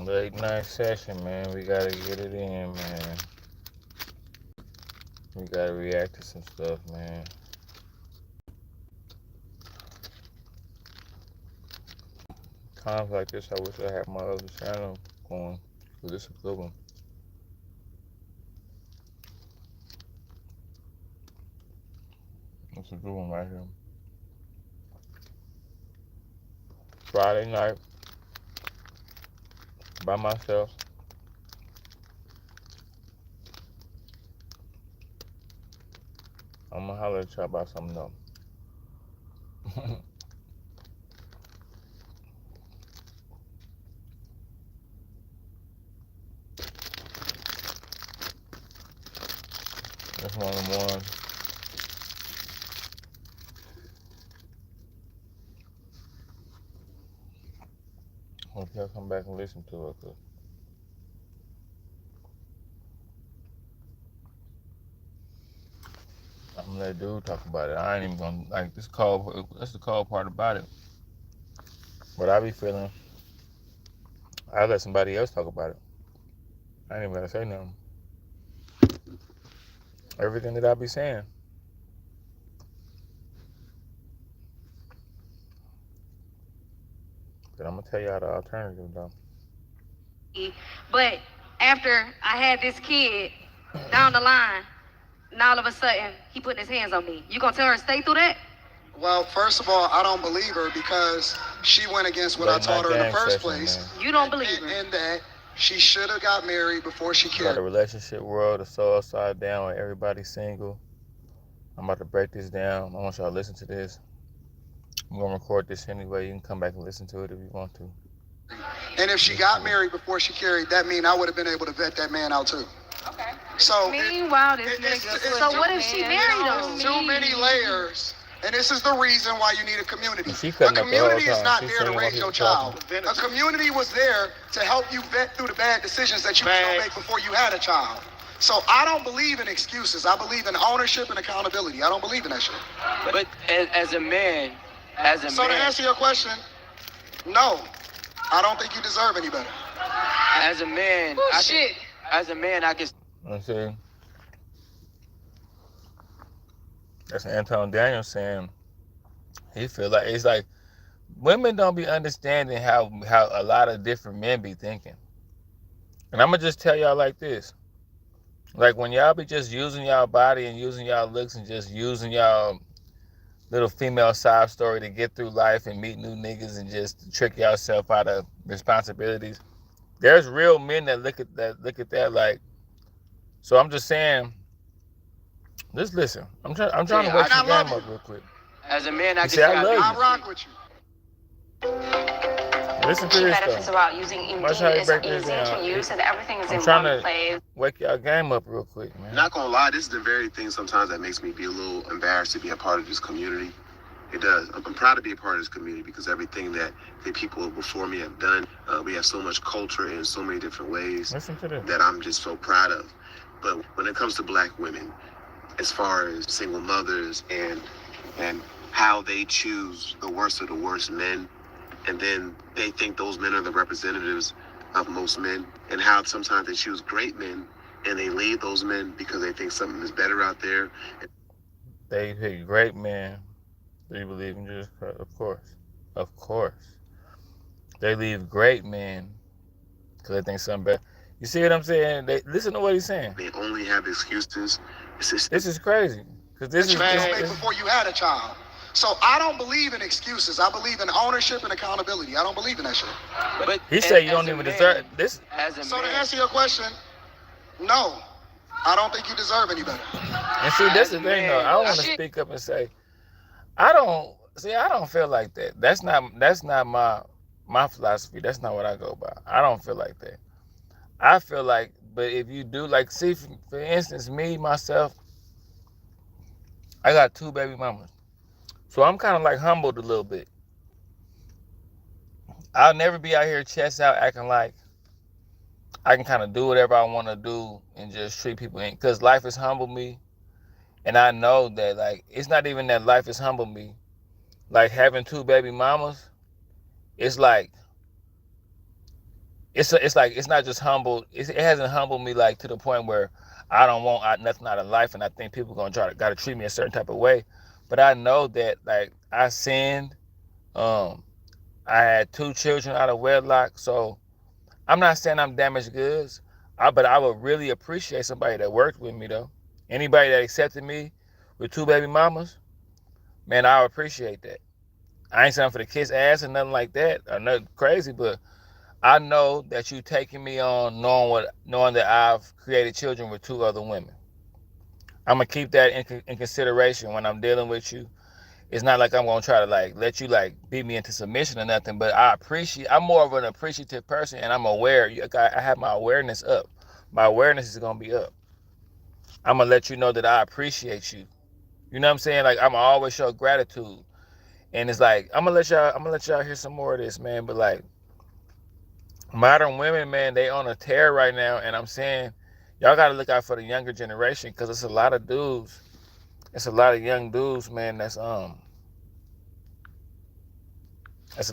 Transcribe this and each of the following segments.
Late night session, man. We gotta get it in, man. We gotta react to some stuff, man. Times like this, I wish I had my other channel going. Cause this is a good one. It's a good one right here. Friday night, by myself. I'm gonna holler at y'all about something else. That's one of the ones. Hope y'all come back and listen to it. I'm gonna let dude talk about it. I ain't even gonna like this call. That's the call part about it. But I be feeling I let somebody else talk about it. I ain't even gotta say nothing. Everything that I be saying. But I'm gonna tell y'all the alternative though. But after I had this kid down the line, and all of a sudden he putting his hands on me. You gonna tell her to stay through that? Well, first of all, I don't believe her because she went against what I taught her in the first place. Man. You don't believe her? And that she should have got married before she About carried. the relationship world is so upside down when everybody's single. I'm about to break this down. I want y'all to listen to this. I'm gonna record this anyway. You can come back and listen to it if you want to. And if she got married before she carried, that means I would have been able to vet that man out too. Okay. So meanwhile, this nigga. So what if she married him? Too many layers. And this is the reason why you need a community. A community is not there to raise your child. A community was there to help you vet through the bad decisions that you were going to make before you had a child. So I don't believe in excuses. I believe in ownership and accountability. I don't believe in that shit. But as a man, So to answer your question, no. I don't think you deserve any better. As a man, I can. Let's see. That's Anton Daniel saying he feel like it's like women don't be understanding how a lot of different men be thinking. And I'm gonna just tell y'all like this. Like when y'all be just using y'all body and using y'all looks and just using y'all little female side story to get through life and meet new niggas and just trick yourself out of responsibilities. There's real men that look at that like. So I'm just saying. Just listen. I'm trying to wake your game up real quick. As a man, I can say I love you. I rock with you. Listen to this benefits though. about using Indeed Watch how you is break easy this down. to use and everything is I'm in trying one to place. wake y'all game up real quick, man. Not gonna lie, this is the very thing sometimes that makes me be a little embarrassed to be a part of this community. It does. I'm proud to be a part of this community because everything that the people before me have done, we have so much culture in so many different ways that I'm just so proud of. But when it comes to black women, as far as single mothers and how they choose the worst of the worst men, and then they think those men are the representatives of most men, and how sometimes they choose great men and they leave those men because they think something is better out there. They pick great men. Do you believe in Jesus Christ? Of course. They leave great men because they think something better. You see what I'm saying? Listen to what he's saying. They only have excuses. This is crazy. Because this is before you had a child. So I don't believe in excuses. I believe in ownership and accountability. I don't believe in that shit. But he said you don't even deserve this. So to answer your question, no. I don't think you deserve any better. And see, that's the thing though. I want to speak up and say, I don't feel like that. That's not my philosophy. That's not what I go by. I don't feel like that. I feel like, but if you do, like, see, for instance, me, myself, I got 2 baby mamas. So I'm kind of like humbled a little bit. I'll never be out here chest out acting like I can kind of do whatever I want to do and just treat people in. Because life has humbled me. And I know that, like, it's not even that life has humbled me. Like, having 2 baby mamas, it's like it's like it's not just humbled. It hasn't humbled me like to the point where I don't want nothing out of life, and I think people gonna gotta treat me a certain type of way. But I know that like I sinned. Um, I had 2 children out of wedlock, so I'm not saying I'm damaged goods. But I would really appreciate somebody that worked with me though. Anybody that accepted me with 2 baby mamas, man, I would appreciate that. I ain't saying for the kiss ass or nothing like that or nothing crazy, but I know that you taking me on knowing that I've created children with 2 other women. I'm gonna keep that in consideration when I'm dealing with you. It's not like I'm gonna try to like let you like beat me into submission or nothing, but I'm more of an appreciative person, and I'm aware. I have my awareness up. My awareness is gonna be up. I'm gonna let you know that I appreciate you. You know what I'm saying? Like I'm gonna always show gratitude. And it's like I'm gonna let y'all hear some more of this, man. But like modern women, man, they on a tear right now, and I'm saying y'all gotta look out for the younger generation because it's a lot of dudes. It's a lot of young dudes, man. That's a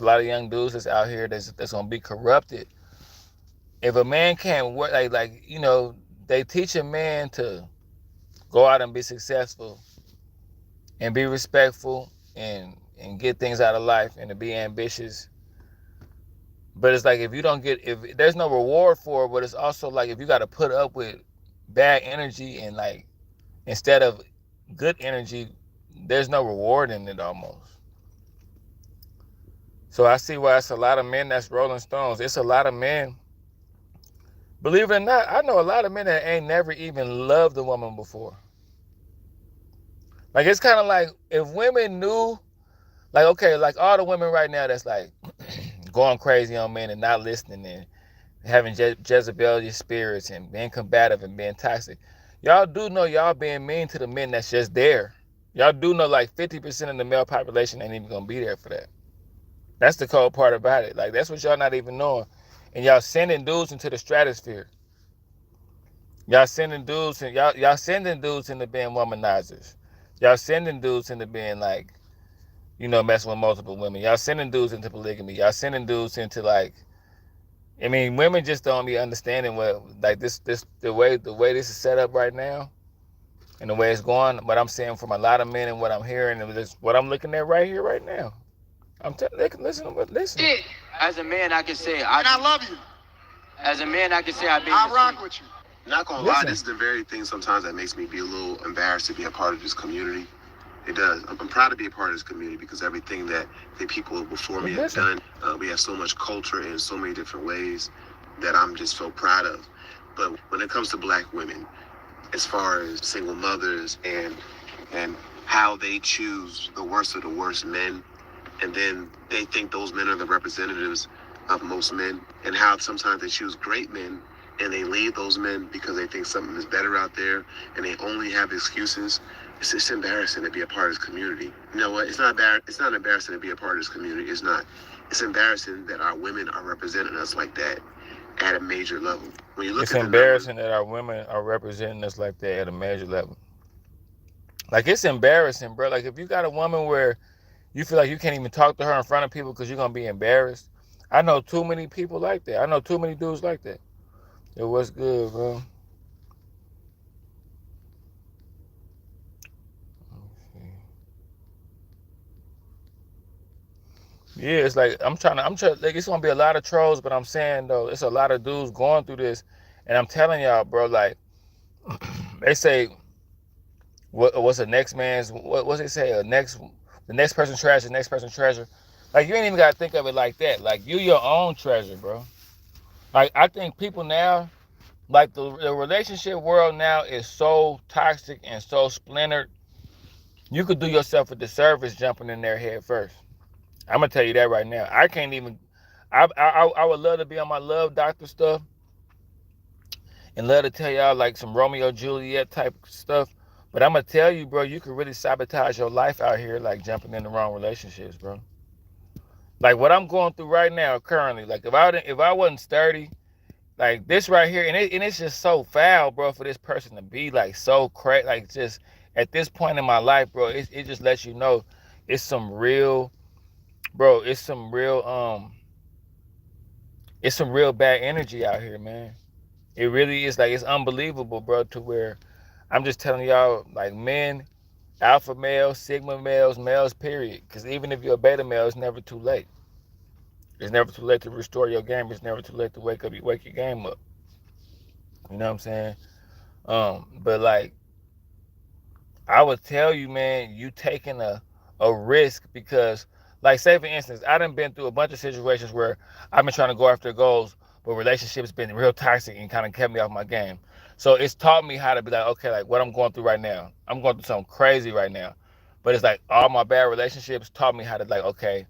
lot of young dudes that's out here that's gonna be corrupted. If a man can't work, they teach a man to go out and be successful and be respectful and get things out of life and to be ambitious. But it's like if there's no reward for it, but it's also like if you got to put up with bad energy and like instead of good energy, there's no reward in it almost. So I see why it's a lot of men that's Rolling Stones. It's a lot of men. Believe it or not, I know a lot of men that ain't never even loved a woman before. Like it's kind of like if women knew, like okay, like all the women right now that's like going crazy on men and not listening and having Jezebelian spirits and being combative and being toxic. Y'all do know y'all being mean to the men that's just there. Y'all do know like 50% of the male population ain't even gonna be there for that. That's the cold part about it. Like that's what y'all not even knowing. And y'all sending dudes into the stratosphere. Y'all sending dudes and y'all sending dudes into being womanizers. Y'all sending dudes into being like, messing with multiple women. Y'all sending dudes into polygamy. Y'all sending dudes into like, I mean, women just don't be understanding what like this the way this is set up right now and the way it's going. But I'm saying from a lot of men and what I'm hearing and just what I'm looking at right here, right now. Listen. As a man, I can say and I love you. As a man, I can say I've been. I rock with you. Not gonna lie, this is the very thing sometimes that makes me be a little embarrassed to be a part of this community. It does. I'm proud to be a part of this community because everything that the people before me have done, we have so much culture in so many different ways that I'm just so proud of. But when it comes to black women, as far as single mothers and how they choose the worst of the worst men, and then they think those men are the representatives of most men, and how sometimes they choose great men and they leave those men because they think something is better out there and they only have excuses. It's just embarrassing to be a part of this community. You know what? It's not embarrassing to be a part of this community. It's not. It's embarrassing that our women are representing us like that at a major level. When you look it's at embarrassing that our women are representing us like that at a major level. Like it's embarrassing, bro. Like if you got a woman where you feel like you can't even talk to her in front of people because you're gonna be embarrassed. I know too many people like that. I know too many dudes like that. Yo, what's good, bro? Yeah, it's like I'm trying. Like it's gonna be a lot of trolls, but I'm saying though, it's a lot of dudes going through this, and I'm telling y'all, bro. Like they say, what's the next man's? What's they say? The next person's treasure, the next person's treasure. Like you ain't even gotta think of it like that. Like you your own treasure, bro. Like I think people now, like the relationship world now is so toxic and so splintered. You could do yourself a disservice jumping in their head first. I'm gonna tell you that right now. I can't even. I would love to be on my love doctor stuff and love to tell y'all like some Romeo Juliet type stuff. But I'm gonna tell you, bro, you could really sabotage your life out here, like jumping in the wrong relationships, bro. Like what I'm going through right now, currently. Like if I wasn't sturdy, like this right here, and it's just so foul, bro, for this person to be like so crazy, like just at this point in my life, bro. It just lets you know it's some real, bro. It's some real It's some real bad energy out here, man. It really is. Like, it's unbelievable, bro, to where I'm just telling y'all, like, men, alpha males, sigma males, males, period. Because even if you're a beta male, it's never too late. It's never too late to restore your game. It's never too late to wake your game up. You know what I'm saying? But like, I would tell you, man, you taking a risk because, like, say for instance, I done been through a bunch of situations where I've been trying to go after goals, but relationships been real toxic and kind of kept me off my game. So it's taught me how to be like, okay, like what I'm going through right now, I'm going through something crazy right now, but it's like all my bad relationships taught me how to, like, okay,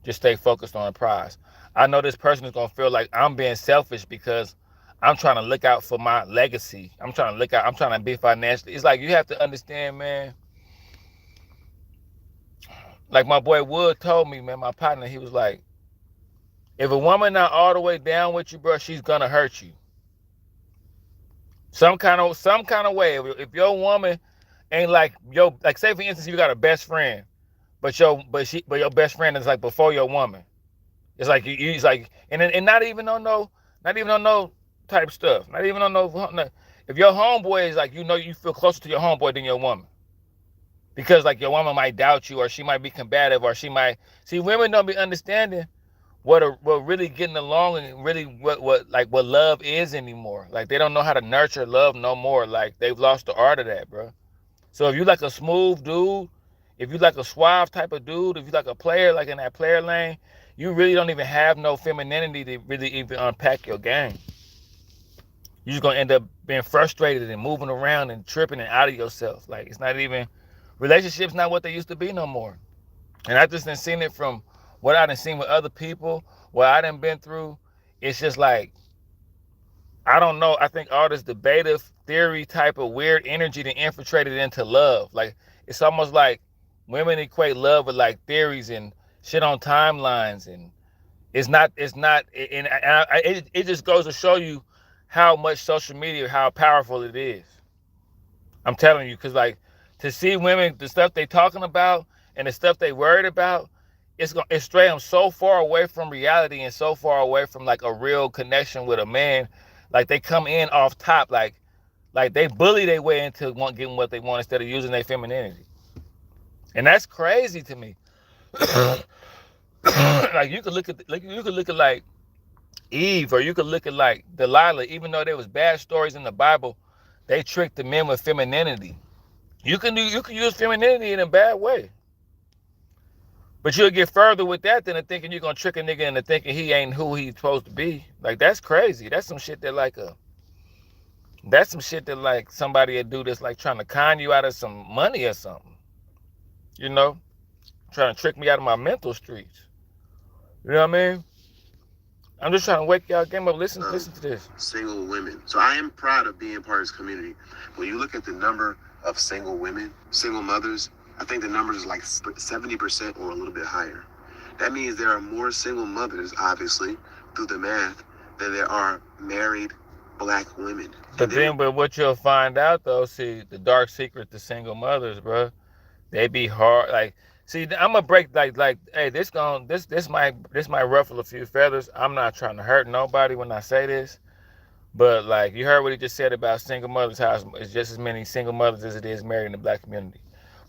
just stay focused on the prize. I know this person is gonna feel like I'm being selfish because I'm trying to look out for my legacy. I'm trying to look out. I'm trying to be financially. It's like you have to understand, man. Like my boy Wood told me, man, my partner, he was like, if a woman not all the way down with you, bro, she's gonna hurt you. Some kind of way. If your woman ain't like like say for instance, you got a best friend, but your best friend is like before your woman. It's like it's like and not even on no type stuff. Not even on no. If your homeboy is like, you feel closer to your homeboy than your woman. Because like your woman might doubt you, or she might be combative, or she might see, women don't be understanding what really getting along and really what love is anymore. Like they don't know how to nurture love no more. Like they've lost the art of that, bro. So if you like a smooth dude, if you like a suave type of dude, if you like a player, like in that player lane, you really don't even have no femininity to really even unpack your game. You're just gonna end up being frustrated and moving around and tripping and out of yourself. Like it's not even, relationships not what they used to be no more. And I just done seen it from what I done seen with other people, what I done been through. It's just like, I don't know. I think all this debative theory type of weird energy that infiltrated into love. Like it's almost like women equate love with like theories and shit on timelines, and it just goes to show you how much social media, how powerful it is. I'm telling you, because like to see women, the stuff they talking about and the stuff they worried about, it's straight them so far away from reality and so far away from like a real connection with a man. Like they come in off top, like they bully their way into getting what they want instead of using their femininity, and that's crazy to me. Like you could look at like Eve, or you could look at like Delilah. Even though there was bad stories in the Bible, they tricked the men with femininity. You can use femininity in a bad way, but you'll get further with that than thinking you're gonna trick a nigga into thinking he ain't who he's supposed to be. Like that's crazy. That's some shit that like somebody would do that's like trying to con you out of some money or something. You know, trying to trick me out of my mental streets. You know what I mean? I'm just trying to wake y'all game up. Listen to this. Single women. So I am proud of being part of this community. When you look at the number of single women, single mothers, I think the number is like 70% or a little bit higher. That means there are more single mothers, obviously, through the math, than there are married Black women. But what you'll find out though, see, the dark secret to single mothers, bro, they be hard. Like, see, I'm gonna break like, hey, this might ruffle a few feathers. I'm not trying to hurt nobody when I say this, but like you heard what he just said about single mothers, how it's just as many single mothers as it is married in the Black community.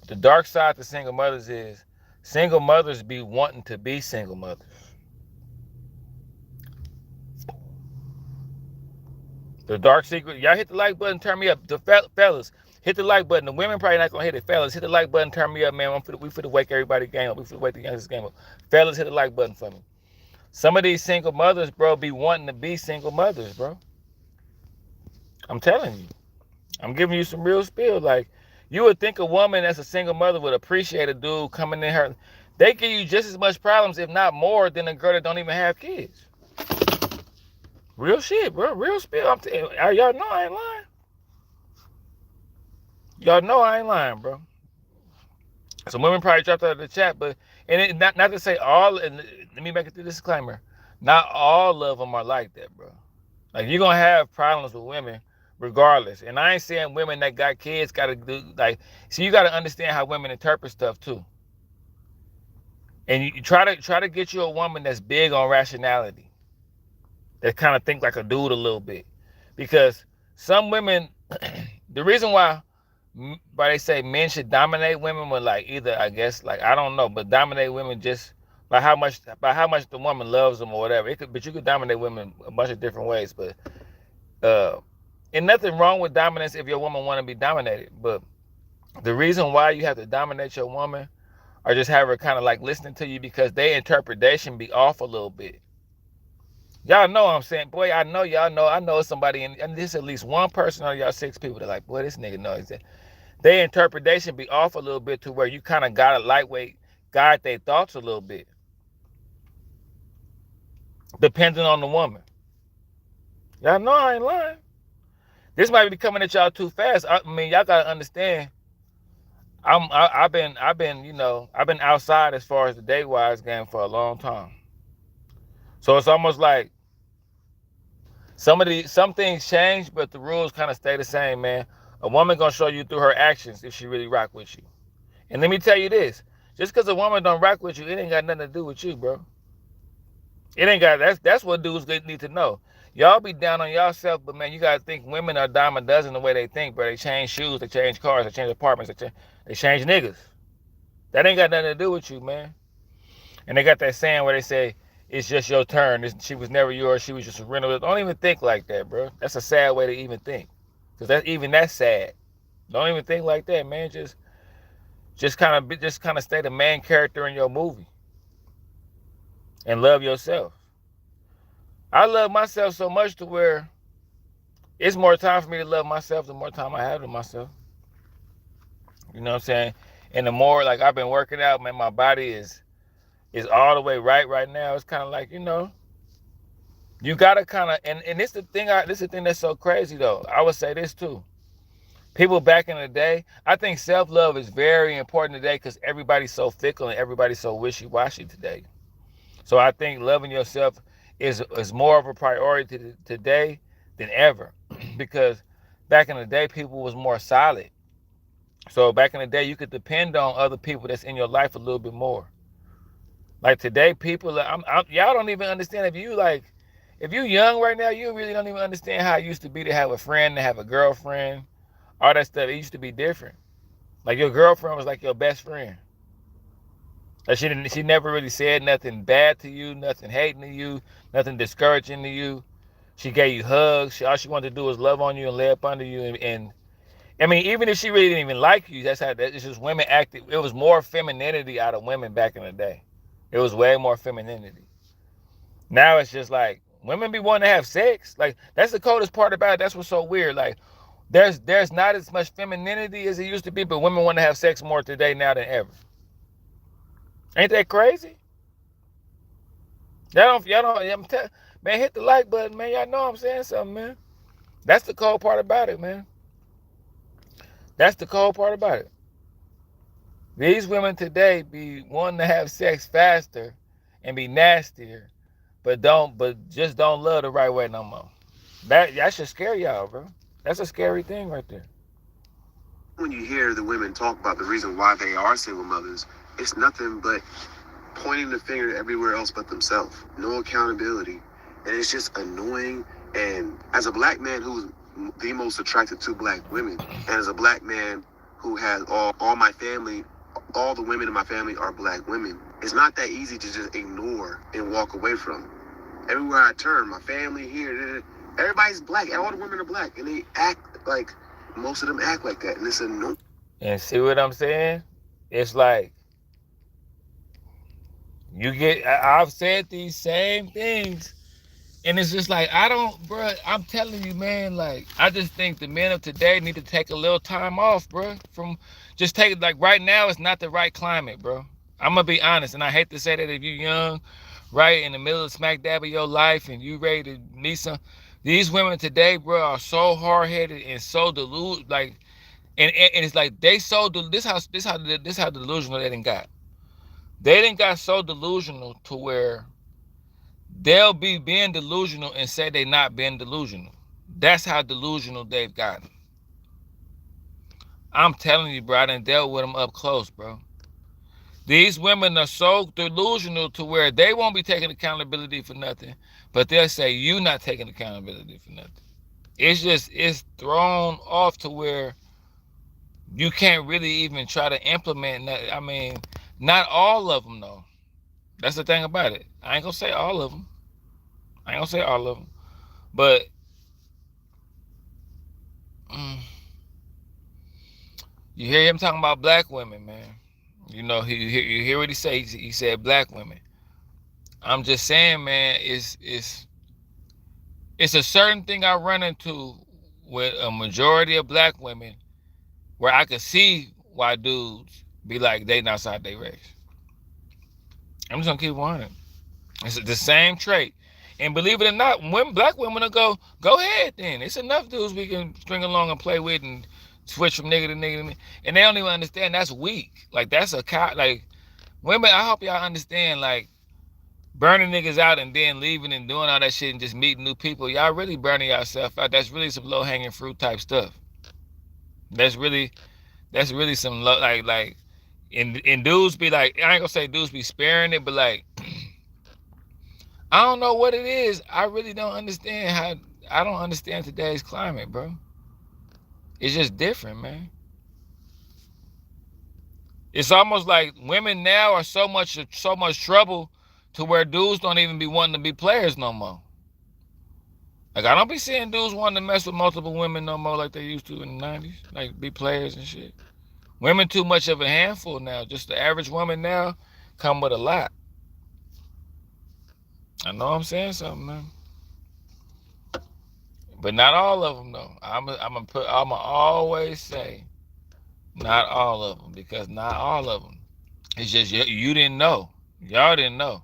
But the dark side to single mothers is single mothers be wanting to be single mothers. The dark secret, y'all hit the like button, turn me up. The fellas, hit the like button. The women probably not gonna hit it. Fellas, hit the like button, turn me up, man. We finna wake everybody game up. We finna wake the youngest game up. Fellas, hit the like button for me. Some of these single mothers, bro, be wanting to be single mothers, bro. I'm telling you. I'm giving you some real spill. Like, you would think a woman that's a single mother would appreciate a dude coming in her. They give you just as much problems, if not more, than a girl that don't even have kids. Real shit, bro. Real spill. Y'all know I ain't lying. Y'all know I ain't lying, bro. Some women probably dropped out of the chat, but not to say all. And let me make it a disclaimer: not all of them are like that, bro. Like you're gonna have problems with women, regardless. And I ain't saying women that got kids gotta do like. See, you gotta understand how women interpret stuff too. And you try to get you a woman that's big on rationality. that kind of think like a dude a little bit. Because some women, the reason why they say men should dominate women, but like either I guess like I don't know, but dominate women just by how much the woman loves them or whatever. But you could dominate women a bunch of different ways. But and nothing wrong with dominance if your woman want to be dominated. But the reason why you have to dominate your woman or just have her kind of like listening to you because their interpretation be off a little bit. Y'all know what I'm saying, boy. I know y'all know. I know somebody, and there's at least one person on y'all 6 people that like, boy, this nigga knows that. Their interpretation be off a little bit to where you kind of gotta lightweight guide their thoughts a little bit, depending on the woman. Y'all know I ain't lying. This might be coming at y'all too fast. I mean, y'all gotta understand. I've been outside as far as the date wise game for a long time. So it's almost like some things change, but the rules kind of stay the same, man. A woman gonna show you through her actions if she really rock with you. And let me tell you this: just because a woman don't rock with you, it ain't got nothing to do with you, bro. It ain't got. That's what dudes need to know. Y'all be down on yourself, but man, you gotta think women are a dime a dozen the way they think, bro. They change shoes, they change cars, they change apartments, they change niggas. That ain't got nothing to do with you, man. And they got that saying where they say, it's just your turn. She was never yours. She was just a rental. Don't even think like that, bro. That's a sad way to even think. Because that's sad. Don't even think like that, man. Just kind of stay the main character in your movie. And love yourself. I love myself so much to where it's more time for me to love myself the more time I have to myself. You know what I'm saying? And the more like I've been working out, man, my body is all the way right now. It's kind of like, you gotta kind of, and this the thing that's so crazy though. I would say this too. People back in the day, I think self-love is very important today because everybody's so fickle and everybody's so wishy-washy today. So I think loving yourself is more of a priority today than ever because back in the day, people was more solid. So back in the day, you could depend on other people that's in your life a little bit more. Like today, people, y'all don't even understand if you young right now, you really don't even understand how it used to be to have a friend, to have a girlfriend, all that stuff. It used to be different. Like your girlfriend was like your best friend. Like she never really said nothing bad to you, nothing hating to you, nothing discouraging to you. She gave you hugs. All she wanted to do was love on you and lay up under you. And I mean, even if she really didn't even like you, it's just women acted. It was more femininity out of women back in the day. It was way more femininity. Now it's just like women be wanting to have sex. Like that's the coldest part about it. That's what's so weird. Like there's not as much femininity as it used to be, but women want to have sex more today now than ever. Ain't that crazy? Y'all don't. Man, hit the like button, man. Y'all know I'm saying something, man. That's the cold part about it, man. That's the cold part about it. These women today be wanting to have sex faster and be nastier, but just don't love the right way no more. That should scare y'all, bro. That's a scary thing right there. When you hear the women talk about the reason why they are single mothers, it's nothing but pointing the finger everywhere else but themselves. No accountability. And it's just annoying. And as a black man who's the most attracted to black women, and as a black man who has all my family, all the women in my family are black women, it's not that easy to just ignore and walk away from. Everywhere I turn, my family here, everybody's black. All the women are black. And they act like, most of them act like that. And it's annoying. And see what I'm saying? It's like, I've said these same things, and it's just like, I'm telling you, man, like, I just think the men of today need to take a little time off, bro, from just take, like, right now, it's not the right climate, bro. I'm gonna be honest, and I hate to say that if you're young, right, in the middle of smack dab of your life, and you ready to meet these women today, bro, are so hard-headed and so deluded, like, and it's like, they so, this how delusional they done got. They done got so delusional to where they'll be being delusional and say they not being delusional. That's how delusional they've gotten. I'm telling you, bro, I done dealt with them up close, bro. These women are so delusional to where they won't be taking accountability for nothing, but they'll say you not taking accountability for nothing. It's thrown off to where you can't really even try to implement that. I mean, not all of them though. That's the thing about it. I ain't gonna say all of them. But you hear him talking about black women, man. You know, you hear what he say. He said black women. I'm just saying, man, it's a certain thing I run into with a majority of black women where I can see why dudes be like dating outside their race. I'm just gonna keep wanting. It's the same trait. And believe it or not, black women will go ahead then. It's enough dudes we can string along and play with and switch from nigga to nigga. And they don't even understand that's weak. Like, that's a cow. Like, women, I hope y'all understand, like, burning niggas out and then leaving and doing all that shit and just meeting new people. Y'all really burning yourself out. That's really some low-hanging fruit type stuff. That's really some low, like, and dudes be like, I ain't gonna say dudes be sparing it, but like, I don't know what it is. I really don't understand I don't understand today's climate, bro. It's just different, man. It's almost like women now are so much trouble to where dudes don't even be wanting to be players no more. Like, I don't be seeing dudes wanting to mess with multiple women no more like they used to in the 90s. Like, be players and shit. Women too much of a handful now. Just the average woman now come with a lot. I know I'm saying something, man. But not all of them, though. I'ma always say not all of them, because not all of them. It's just you didn't know. Y'all didn't know.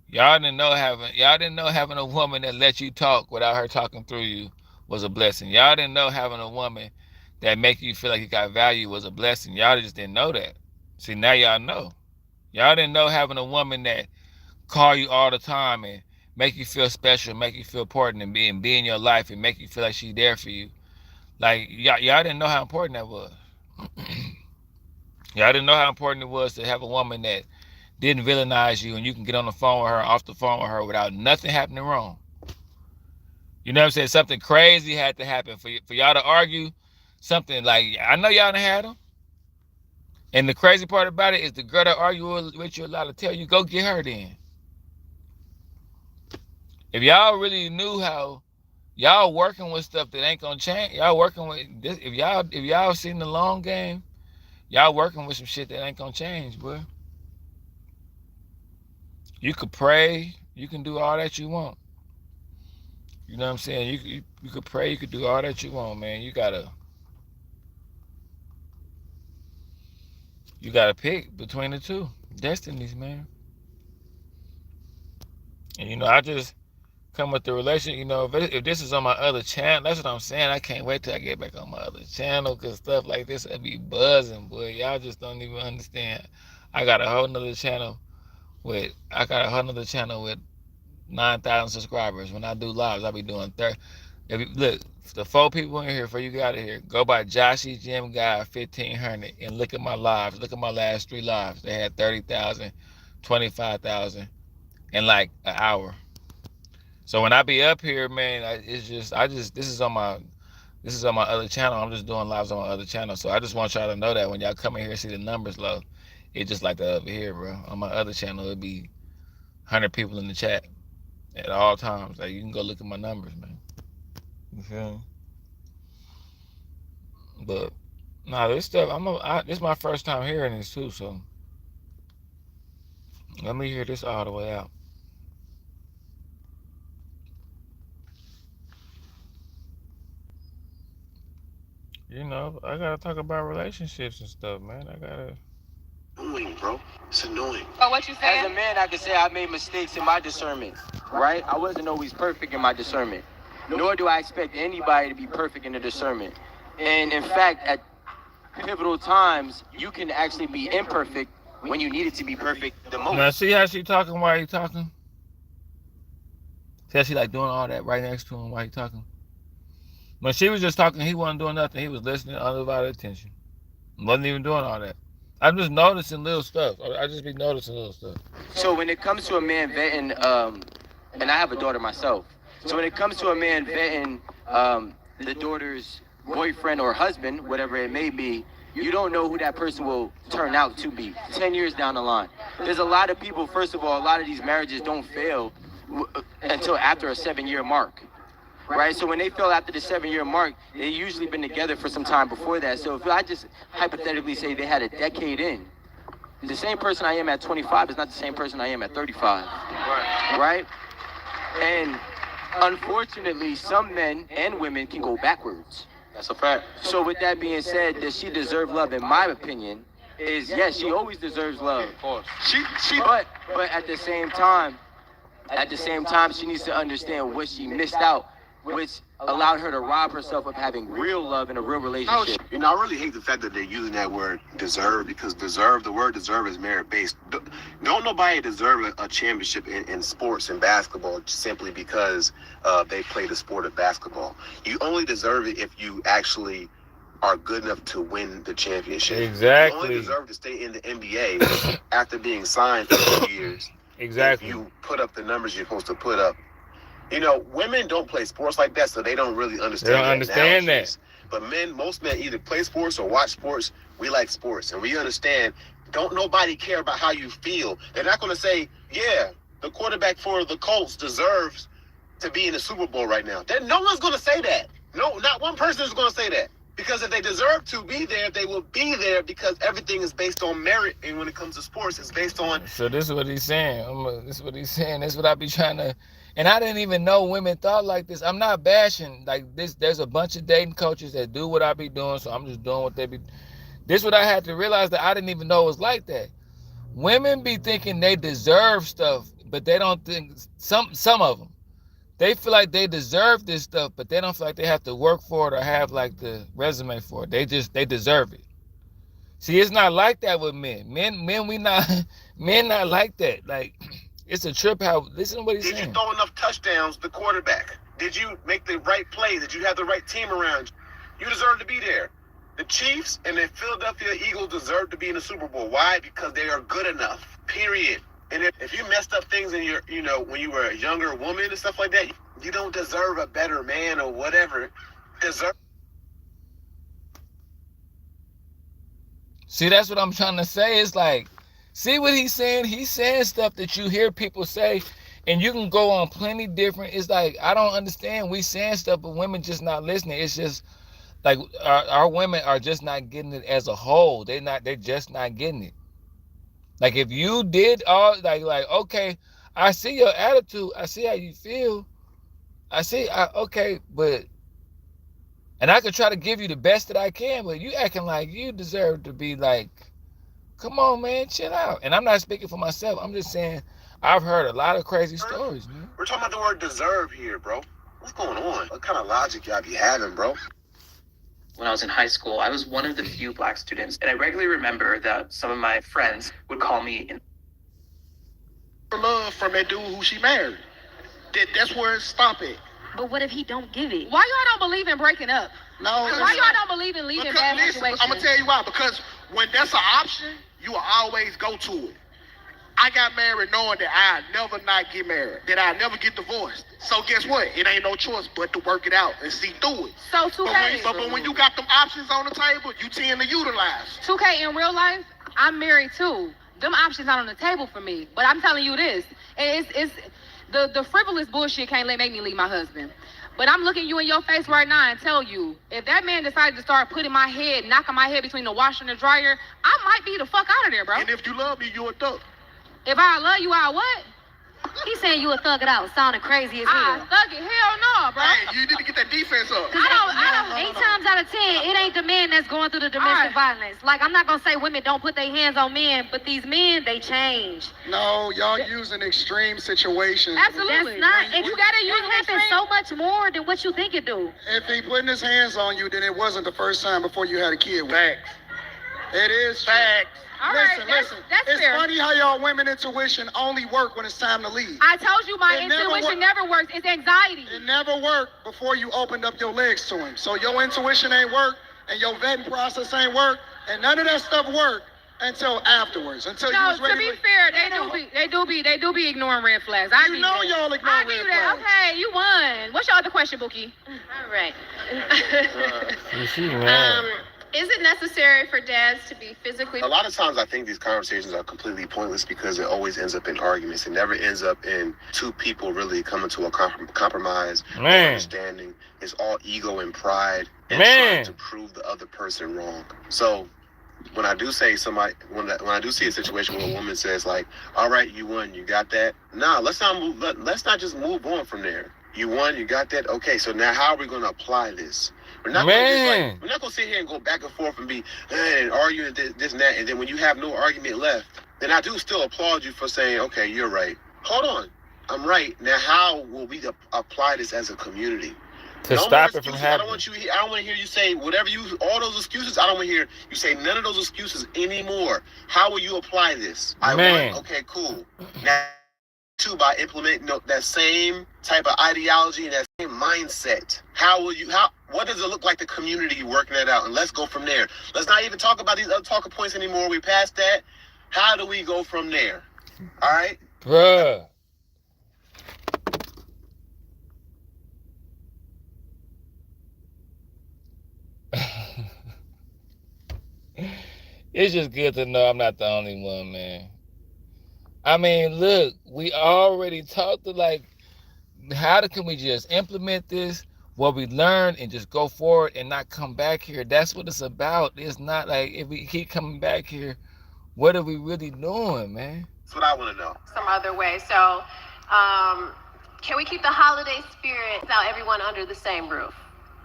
Y'all didn't know having a woman that let you talk without her talking through you was a blessing. Y'all didn't know having a woman that make you feel like you got value was a blessing. Y'all just didn't know that. See, now y'all know. Y'all didn't know having a woman that call you all the time and make you feel special, make you feel important, and be in your life and make you feel like she's there for you. Like, y'all didn't know how important that was. Y'all didn't know how important it was to have a woman that didn't villainize you and you can get on the phone with her, off the phone with her without nothing happening wrong. You know what I'm saying? Something crazy had to happen for y'all to argue. Something like, I know y'all done had them. And the crazy part about it is the girl that argue with you allowed to tell you, go get her then. If y'all really knew how y'all working with stuff that ain't gonna change, y'all working with this. If y'all seen the long game, y'all working with some shit that ain't gonna change, boy. You could pray, you can do all that you want. You know what I'm saying? You could pray, you could do all that you want, man. You gotta pick between the two destinies, man. And you know, I just come with the relation. You know, if this is on my other channel, that's what I'm saying. I can't wait till I get back on my other channel, because stuff like this will be buzzing, boy. Y'all just don't even understand. I got a whole nother channel with 9,000 subscribers. When I do lives, I'll be doing 30. Look, the 4 people in here, before you get out of here, go by Joshy Jim Guy 1500 and look at my lives. Look at my last 3 lives. They had 30,000, 25,000 in like an hour. So when I be up here, man, this is on my other channel. I'm just doing lives on my other channel. So I just want y'all to know that when y'all come in here and see the numbers low, it's just like that over here, bro. On my other channel, it'll be 100 people in the chat at all times. Like, you can go look at my numbers, man. You feel me? But nah, this stuff, this is my first time hearing this too, so let me hear this all the way out. You know, I gotta talk about relationships and stuff, man. Annoying, bro. It's annoying. Oh, what you saying? As a man, I can say I made mistakes in my discernment, right? I wasn't always perfect in my discernment, nor do I expect anybody to be perfect in the discernment. And in fact, at pivotal times, you can actually be imperfect when you need it to be perfect the most. Now, see how she talking while he talking? See how she like doing all that right next to him while he talking? When she was just talking, he wasn't doing nothing. He was listening, undivided attention. Wasn't even doing all that. I'm just noticing little stuff. I just be noticing little stuff. So when it comes to a man vetting, and I have a daughter myself. So when it comes to a man vetting the daughter's boyfriend or husband, whatever it may be, you don't know who that person will turn out to be 10 years down the line. There's a lot of people, first of all, a lot of these marriages don't fail until after a 7-year mark. Right? So when they fail after the 7-year mark, they usually been together for some time before that. So if I just hypothetically say they had a decade in, the same person I am at 25 is not the same person I am at 35. Right? And unfortunately, some men and women can go backwards. That's a fact. So with that being said, does she deserve love? In my opinion, is yes, she always deserves love. Of course. But at the same time, she needs to understand what she missed out, which allowed her to rob herself of having real love in a real relationship. You know, I really hate the fact that they're using that word deserve, because the word deserve is merit-based. Don't nobody deserve a championship in sports and basketball simply because they play the sport of basketball. You only deserve it if you actually are good enough to win the championship. Exactly. You only deserve to stay in the NBA after being signed for 2 years. Exactly. If you put up the numbers you're supposed to put up. You know, women don't play sports like that, so they don't really understand. They don't understand that. But most men either play sports or watch sports. We like sports, and we understand. Don't nobody care about how you feel. They're not going to say, yeah, the quarterback for the Colts deserves to be in the Super Bowl right now. Then no one's going to say that. No, not one person is going to say that. Because if they deserve to be there, they will be there, because everything is based on merit. And when it comes to sports, it's based on... So this is what he's saying. This is what he's saying. This is what I be trying to... And I didn't even know women thought like this. I'm not bashing. Like this, there's a bunch of dating coaches that do what I be doing, so I'm just doing what they be... This is what I had to realize, that I didn't even know it was like that. Women be thinking they deserve stuff, but they don't think... Some of them. They feel like they deserve this stuff, but they don't feel like they have to work for it or have like the resume for it. They deserve it. See, it's not like that with men. Men not like that. Like, it's a trip how, listen to what he's saying. Did you throw enough touchdowns, the quarterback? Did you make the right plays? Did you have the right team around you? You deserve to be there. The Chiefs and the Philadelphia Eagles deserve to be in the Super Bowl. Why? Because they are good enough, period. And if you messed up things in your, when you were a younger woman and stuff like that, you don't deserve a better man or whatever. See, that's what I'm trying to say. It's like, see what he's saying? He's saying stuff that you hear people say, and you can go on plenty different. It's like, I don't understand. We saying stuff, but women just not listening. It's just like our women are just not getting it as a whole. They're just not getting it. Like, if you did all, like, okay, I see your attitude. I see how you feel. Okay, but, and I could try to give you the best that I can, but you acting like you deserve to be like, come on, man, chill out. And I'm not speaking for myself. I'm just saying, I've heard a lot of crazy stories, man. We're talking about the word deserve here, bro. What's going on? What kind of logic y'all be having, bro? When I was in high school, I was one of the few black students, and I regularly remember that some of my friends would call me love from that dude who she married. That's where it stop it. But what if he don't give it? Why y'all don't believe in breaking up? No. Why y'all don't believe in leaving bad situations? I'm gonna tell you why. Because when that's an option, you will always go to it. I got married knowing that I'd never not get married, that I'd never get divorced. So guess what? It ain't no choice but to work it out and see through it. So 2K. But when you got them options on the table, you tend to utilize. 2K, in real life, I'm married too. Them options not on the table for me. But I'm telling you this, it's the frivolous bullshit can't make me leave my husband. But I'm looking you in your face right now and tell you, if that man decided to start putting my head, knocking my head between the washer and the dryer, I might be the fuck out of there, bro. And if you love me, you a thug. If I love you, I what? He's saying you a thug it out, sounding crazy as hell. Thug it, hell no, bro. Hey, you need to get that defense up. I don't. 8 times out of 10, it ain't the man that's going through the domestic violence. Like, I'm not gonna say women don't put their hands on men, but these men, they change. No, y'all using extreme situations. Absolutely. That's not. You gotta use it happens so much more than what you think it do. If he putting his hands on you, then it wasn't the first time before you had a kid with him. Facts. It is Facts. All right, listen. that's It's fair. funny how y'all women intuition only work when it's time to leave. I told you my It never intuition work. never works. It's anxiety. It never worked before you opened up your legs to him. So your intuition ain't work, and your vetting process ain't work, and none of that stuff worked until afterwards. Until you No, was to ready. be fair, they do be ignoring red flags. I You know y'all ignore I red give you that. flags. Okay, you won. What's your other question, Bookie? All right. She mad. Is it necessary for dads to be physically? A lot of times I think these conversations are completely pointless because it always ends up in arguments. It never ends up in two people really coming to a compromise or understanding. It's all ego and pride and trying to prove the other person wrong. So when I do say when I do see a situation where a woman says like, all right, you won, you got that. Nah, let's not just move on from there. You won, you got that. Okay, so now how are we going to apply this? We're not gonna sit here and go back and forth and be and arguing this and that. And then when you have no argument left, then I do still applaud you for saying, okay, you're right. Hold on, I'm right. Now how will we apply this as a community? To stop it from happening. I don't want to hear you say all those excuses. I don't want to hear you say none of those excuses anymore. How will you apply this? I won. Okay, cool. Now, by implementing that same type of ideology and that same mindset, what does it look like the community working that out? And let's go from there. Let's not even talk about these other talking points anymore. We passed that. How do we go from there? All right? Bruh. It's just good to know I'm not the only one, man. I mean, look, we already talked to how can we just implement this, what we learned, and just go forward and not come back here? That's what it's about. It's not like if we keep coming back here, what are we really doing, man? That's what I want to know. Some other way. So, can we keep the holiday spirit without everyone under the same roof?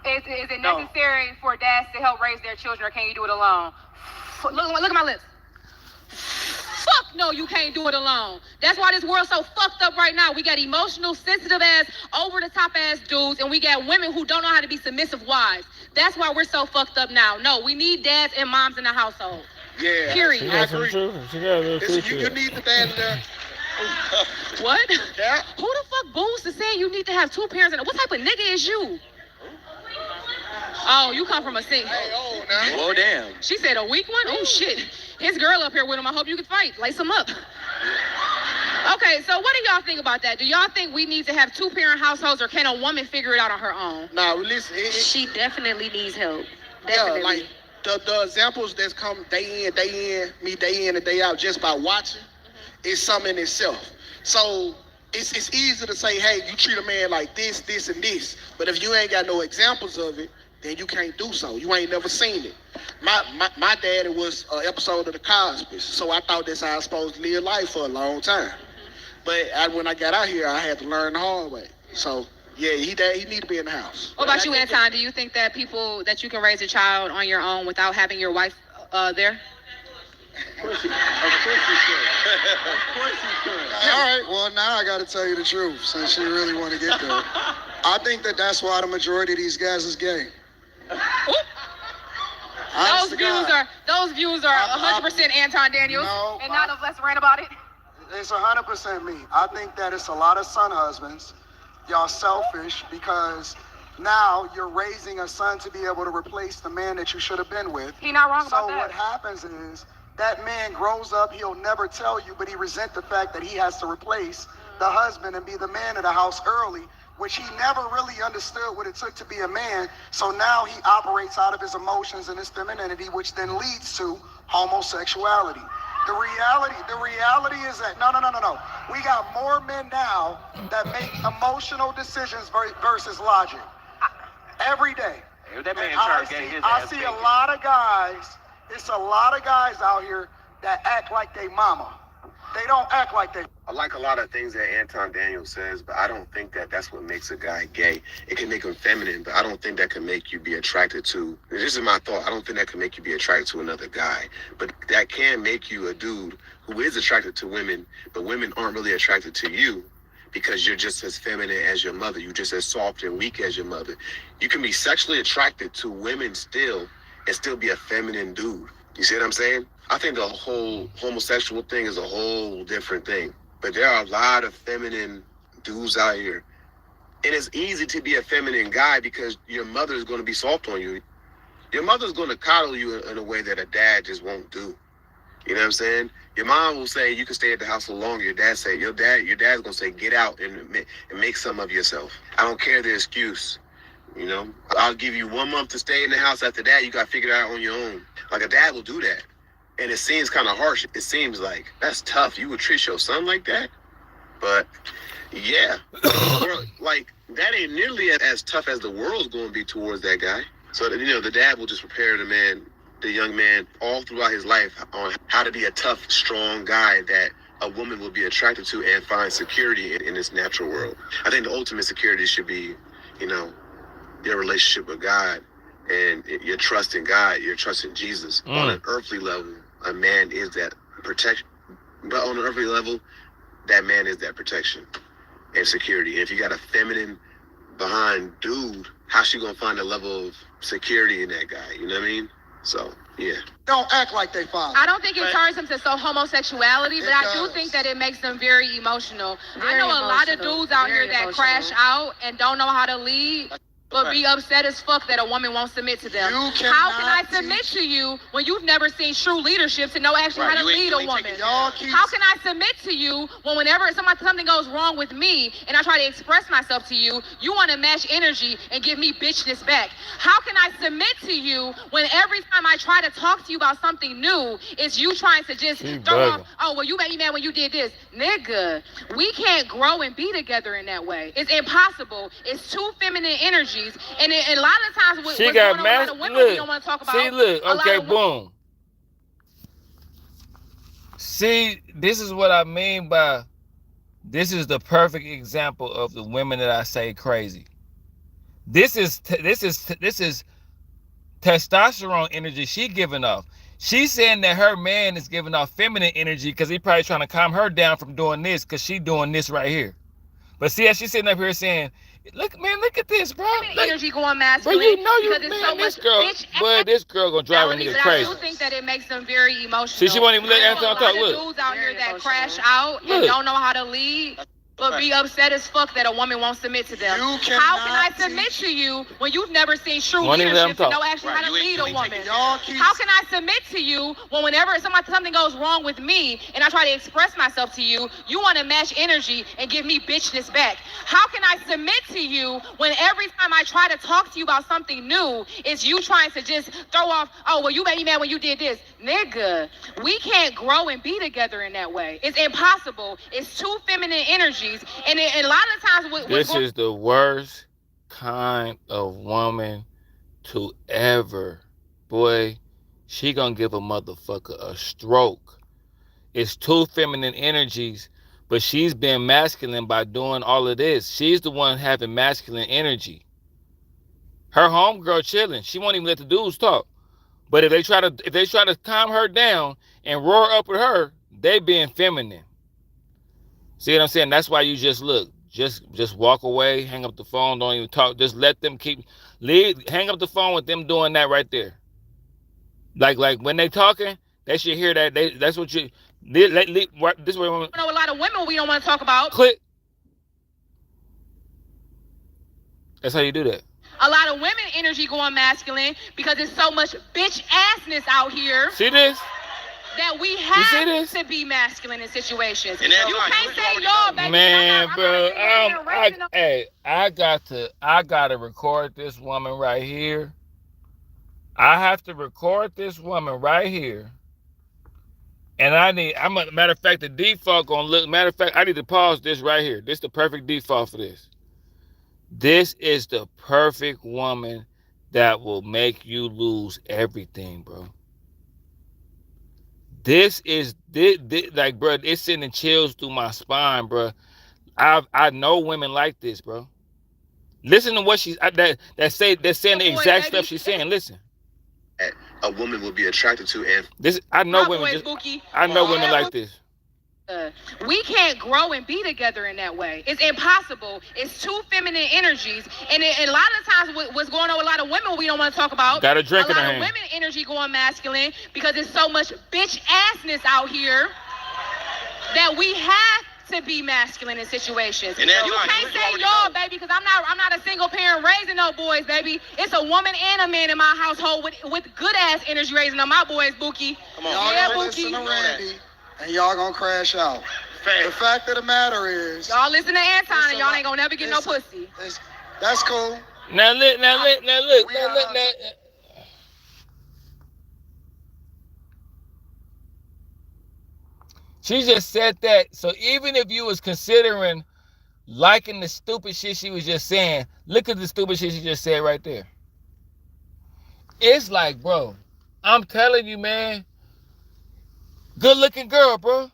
Is it necessary for dads to help raise their children, or can you do it alone? Look at my lips. Fuck no, you can't do it alone. That's why this world's so fucked up right now. We got emotional, sensitive ass, over the top ass dudes, and we got women who don't know how to be submissive wives. That's why we're so fucked up now. No, we need dads and moms in the household. Yeah. Period. I agree. You need the dad in there. What? Yeah. Who the fuck boosts to saying you need to have two parents? What type of nigga is you? Oh, you come from a single. Hey, oh, now. Oh, damn. She said a weak one? Oh, shit. His girl up here with him. I hope you can fight. Lace him up. Okay, so what do y'all think about that? Do y'all think we need to have two-parent households, or can a woman figure it out on her own? Nah, listen. She definitely needs help. Yeah, like the examples that's come day in, day in and day out just by watching is something in itself. So it's easy to say, hey, you treat a man like this, this, and this. But if you ain't got no examples of it, then you can't do so. You ain't never seen it. My daddy was an episode of the Cosby's, so I thought that's how I was supposed to live life for a long time. But when I got out here, I had to learn the hard way. So yeah, he need to be in the house. What about you, Anton? Do you think that you can raise a child on your own without having your wife there? Of course you can. All right, well, now I got to tell you the truth, since you really want to get there. I think that's why the majority of these guys is gay. Those views are 100% Anton Daniels, none of us ran about it. It's 100% me. I think that it's a lot of son husbands. Y'all selfish because now you're raising a son to be able to replace the man that you should have been with. He not wrong about that. So what happens is that man grows up, he'll never tell you, but he resents the fact that he has to replace the husband and be the man of the house early, which he never really understood what it took to be a man. So now he operates out of his emotions and his femininity, which then leads to homosexuality. The reality is that, no. We got more men now that make emotional decisions versus logic. Every day. I see a lot of guys, it's a lot of guys out here that act like they mama. They don't act like they. I like a lot of things that Anton Daniels says, but I don't think that's what makes a guy gay. It can make him feminine, but I don't think that can make you be attracted to. This is my thought. I don't think that can make you be attracted to another guy, but that can make you a dude who is attracted to women, but women aren't really attracted to you because you're just as feminine as your mother. You're just as soft and weak as your mother. You can be sexually attracted to women still and still be a feminine dude. You see what I'm saying? I think the whole homosexual thing is a whole different thing. But there are a lot of feminine dudes out here. And it's easy to be a feminine guy because your mother is going to be soft on you. Your mother's going to coddle you in a way that a dad just won't do. You know what I'm saying? Your mom will say you can stay at the house a little longer. Your dad's gonna say get out and make some of yourself. I don't care the excuse. You know, I'll give you 1 month to stay in the house. After that, you got to figure it out on your own. Like a dad will do that. And it seems kind of harsh. It seems like that's tough. You would treat your son like that? But yeah, like that ain't nearly as tough as the world's going to be towards that guy. So, you know, the dad will just prepare the young man all throughout his life on how to be a tough, strong guy that a woman will be attracted to and find security in this natural world. I think the ultimate security should be, you know, your relationship with God and your trust in God, your trust in Jesus. On an earthly level, a man is that protection. But on an earthly level, that man is that protection and security. And if you got a feminine behind dude, how's she gonna find a level of security in that guy? You know what I mean? So, yeah. Don't act like they father. I don't think it turns them to homosexuality, but I do think that it makes them very emotional. I know a lot of dudes out here that crash out and don't know how to lead, but be upset as fuck that a woman won't submit to them. How can I submit to you when you've never seen true leadership to know actually how to lead a woman? How can I submit to you when whenever something goes wrong with me and I try to express myself to you, you want to match energy and give me bitchness back? How can I submit to you when every time I try to talk to you about something new, it's you trying to just throw off, oh, well, you made me mad when you did this. Nigga, we can't grow and be together in that way. It's impossible. It's two feminine energies. And a lot of times, she got a lot of women we don't want to talk about. See, look, okay, boom. See, this is what I mean by this is the perfect example of the women that I say crazy. This is testosterone energy she giving off. She's saying that her man is giving off feminine energy because he probably trying to calm her down from doing this because she doing this right here. But see, as she's sitting up here saying, look, man, look at this, bro. Like, energy going masculine. But you know you, man, so this girl, but this girl gonna drive a nigga crazy. I do think that it makes them very emotional. See, she won't even let Anton talk. Look, dudes out here that crash out and don't know how to lead, but be upset as fuck that a woman won't submit to them. How can I submit to you when you've never seen true leadership to know actually how to lead a woman? How can I submit to you when whenever something goes wrong with me and I try to express myself to you, you want to match energy and give me bitchness back? How can I submit to you when every time I try to talk to you about something new, it's you trying to just throw off, oh, well, you made me mad when you did this. Nigga, we can't grow and be together in that way. It's impossible. It's two feminine energies. And a lot of times this is the worst kind of woman to ever, boy, she gonna give a motherfucker a stroke. It's two feminine energies, but she's been masculine by doing all of this. She's the one having masculine energy. Her homegirl chilling. She won't even let the dudes talk. But if they try to calm her down and roar up with her, they being feminine. See what I'm saying? That's why you just look. Just walk away, hang up the phone, don't even talk. Just let them hang up the phone with them doing that right there. Like when they talking, they should hear that. That's what you this way. I know a lot of women we don't want to talk about. Click. That's how you do that. A lot of women energy going masculine because there's so much bitch assness out here. See this? That we have to be masculine in situations. And you can't say y'all, baby. Man, bro, I gotta record this woman right here. I have to record this woman right here. And matter of fact, the default gonna look. Matter of fact, I need to pause this right here. This is the perfect default for this. This is the perfect woman that will make you lose everything, bro. This like, bro, it's sending chills through my spine, bro. I know women like this, bro. Listen to what she's that's saying the exact stuff she's saying. Listen. A woman will be attracted to, and this I know women. I know women like this. We can't grow and be together in that way. It's impossible. It's two feminine energies. And a lot of times what's going on with a lot of women we don't want to talk about. Got a drink in her hand. A lot of women energy going masculine because there's so much bitch assness out here that we have to be masculine in situations. And You can't say y'all, baby, because I'm not a single parent raising no boys, baby. It's a woman and a man in my household with good ass energy raising on my boys, Bookie. Come on. Y'all gonna listen to Randy, and y'all gonna crash out. The fact of the matter is, y'all listen to Anton, and y'all ain't gonna never get no pussy. That's cool. Now look. She just said that. So even if you was considering liking the stupid shit she was just saying, look at the stupid shit she just said right there. It's like, bro, I'm telling you, man, good looking girl, bro.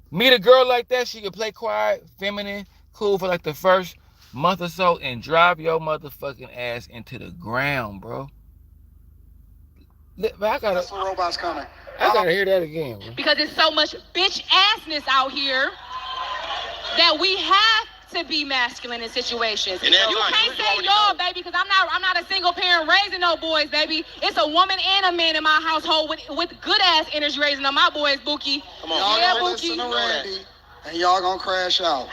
Meet a girl like that, she can play quiet, feminine, cool for like the first month or so and drive your motherfucking ass into the ground, bro. That's the robots coming. I gotta hear that again, bro. Because there's so much bitch assness out here that we have to be masculine in situations. And you can't say y'all, baby, because I'm not a single parent raising no boys, baby. It's a woman and a man in my household with good ass energy raising on my boys, Bookie. Come on. Y'all gonna listen to Randy, and y'all gonna crash out.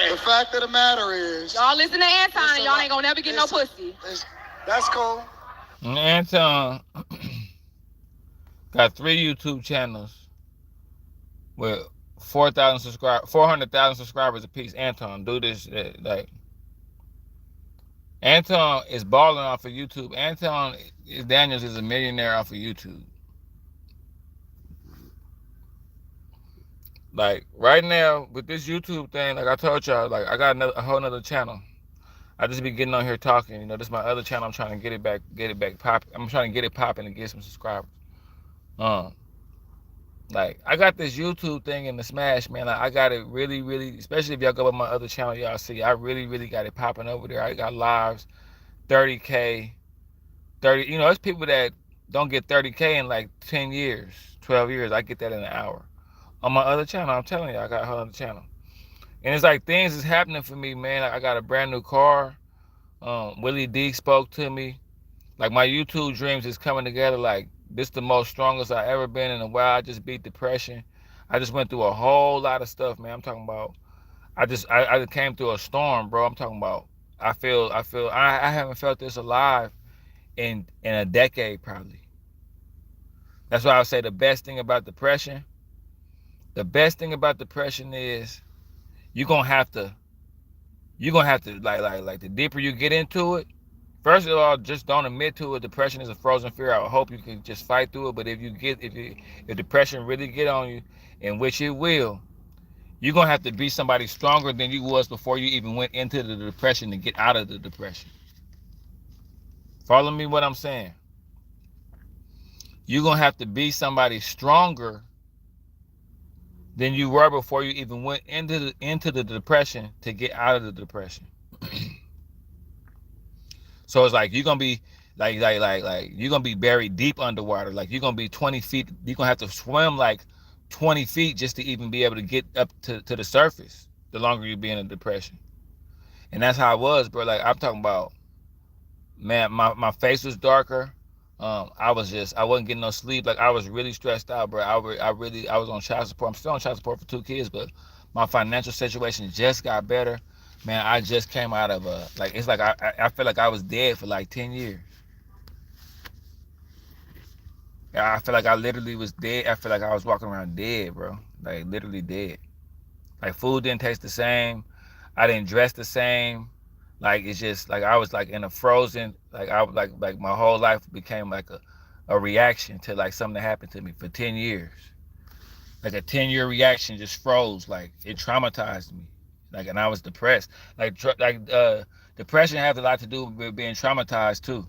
The fact of the matter is, y'all listen to Anton, and y'all ain't gonna never get no pussy. That's cool. Anton got 3 YouTube channels with 400,000 subscribers apiece. Anton, do this. Like, Anton is balling off of YouTube. Anton Daniels is a millionaire off of YouTube. Like, right now, with this YouTube thing, like I told y'all, like, I got a whole nother channel. I just be getting on here talking. You know, this is my other channel. I'm trying to get it back popping. I'm trying to get it popping and get some subscribers. Like, I got this YouTube thing in the smash, man. Like, I got it really, really, especially if y'all go with my other channel, y'all see, I really, really got it popping over there. I got lives, 30K, 30, you know, it's people that don't get 30K in like 10 years, 12 years. I get that in an hour. On my other channel, I'm telling you, I got a whole other channel. And it's like things is happening for me, man. Like, I got a brand new car. Willie D spoke to me. Like, my YouTube dreams is coming together. Like, this the most strongest I ever been in a while. I just beat depression. I just went through a whole lot of stuff, man. I'm talking about, I came through a storm, bro. I'm talking about, I haven't felt this alive in a decade, probably. That's why I would say the best thing about depression is you're gonna have to like the deeper you get into it. First of all, just don't admit to it. Depression is a frozen fear. I hope you can just fight through it. But if depression really get on you, and which it will, you're gonna have to be somebody stronger than you was before you even went into the depression to get out of the depression. Follow me what I'm saying? You're gonna have to be somebody stronger than you were before you even went into the depression to get out of the depression. So it's like you're gonna be like you're gonna be buried deep underwater. Like, you're gonna be 20 feet. You're gonna have to swim like 20 feet just to even be able to get up to the surface. The longer you be in a depression, and that's how I was, bro. Like, I'm talking about, man, my face was darker. I wasn't getting no sleep. Like, I was really stressed out, bro. I was on child support. I'm still on child support for 2 kids, but my financial situation just got better. Man, I just came out of it's like I feel like I was dead for like 10 years. I feel like I literally was dead. I feel like I was walking around dead, bro. Like, literally dead. Like, food didn't taste the same. I didn't dress the same. Like, it's just like I was like in a frozen, like I was like my whole life became like a reaction to like something that happened to me for 10 years. Like, a 10-year reaction just froze. Like, it traumatized me. Like, and I was depressed. Depression has a lot to do with being traumatized too.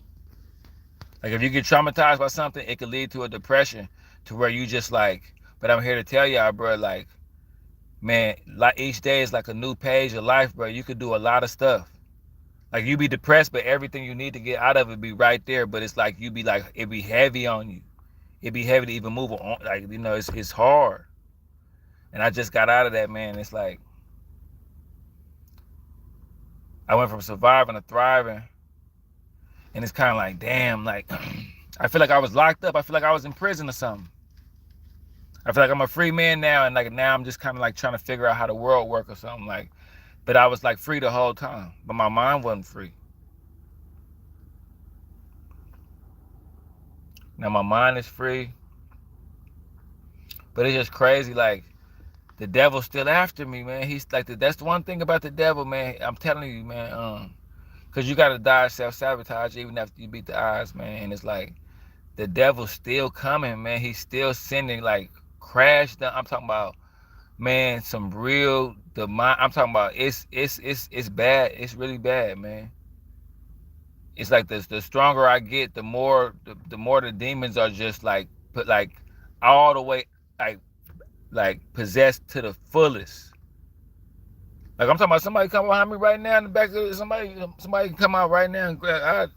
Like, if you get traumatized by something, it could lead to a depression to where you just like, but I'm here to tell y'all, bro, like, man, like, each day is like a new page of life, bro. You could do a lot of stuff. Like, you be depressed, but everything you need to get out of it be right there. But it's like, you be like, it be heavy on you. It be heavy to even move on. Like, you know, it's hard. And I just got out of that, man. It's like, I went from surviving to thriving. And it's kind of like, damn, like, I feel like I was locked up. I feel like I was in prison or something. I feel like I'm a free man now, and like now I'm just kind of like trying to figure out how the world works or something like. But I was like free the whole time, but my mind wasn't free. Now my mind is free, but it's just crazy. Like the devil's still after me, man. He's like that's the one thing about the devil, man. I'm telling you, man. Cause you gotta dodge self-sabotage even after you beat the odds, man. And it's like the devil's still coming, man. He's still sending like crash down. I'm talking about, man, some real I'm talking about it's bad. It's really bad, man. It's like the stronger I get, the more the demons are just like put like all the way like possessed to the fullest. Like I'm talking about somebody come behind me right now in the back of somebody can come out right now and grab.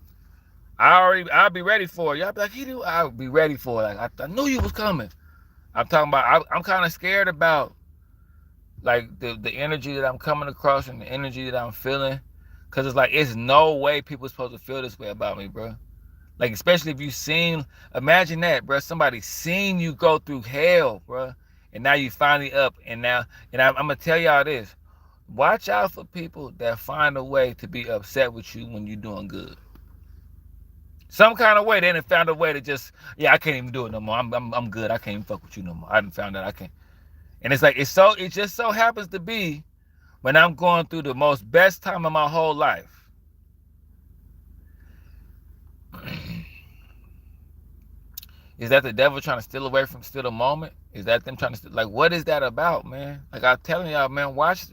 I'll be ready for it. Y'all be like, I'll be ready for it. Like I knew you was coming. I'm talking about I'm kind of scared about like the energy that I'm coming across and the energy that I'm feeling. Cause it's like it's no way people supposed to feel this way about me, bro. Like especially if you seen, imagine that, bro. Somebody seen you go through hell, bro, and now you finally up. And I'm gonna tell y'all this: watch out for people that find a way to be upset with you when you're doing good. Some kind of way they done found a way to just, yeah, I can't even do it no more. I'm good. I can't even fuck with you no more. I done found out I can't. And it's like it just so happens to be when I'm going through the most best time of my whole life. Is that the devil trying to steal the moment? Is that them trying to steal? Like, what is that about, man? Like I'm telling y'all, man, watch.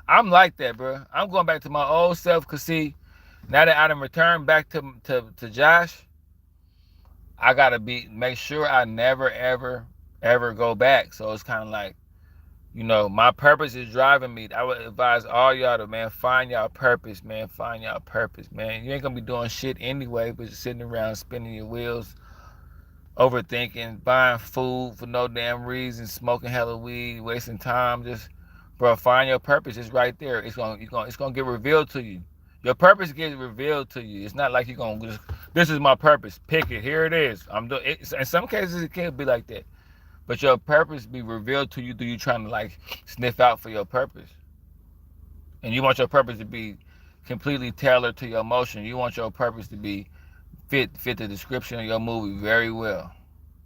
I'm like that, bro. I'm going back to my old self, cause see, now that I done returned back to Josh, I gotta make sure I never ever go back. So it's kind of like, you know, my purpose is driving me. I would advise all y'all to, man, find y'all purpose, man. Find y'all purpose, man. You ain't gonna be doing shit anyway, but just sitting around spinning your wheels, overthinking, buying food for no damn reason, smoking hella weed, wasting time. Just, bro, find your purpose. It's right there. It's gonna get revealed to you. Your purpose gets revealed to you. It's not like you're gonna just, this is my purpose. Pick it. Here it is. In some cases it can be like that. But your purpose be revealed to you through you trying to like sniff out for your purpose. And you want your purpose to be completely tailored to your emotion. You want your purpose to be fit the description of your movie very well.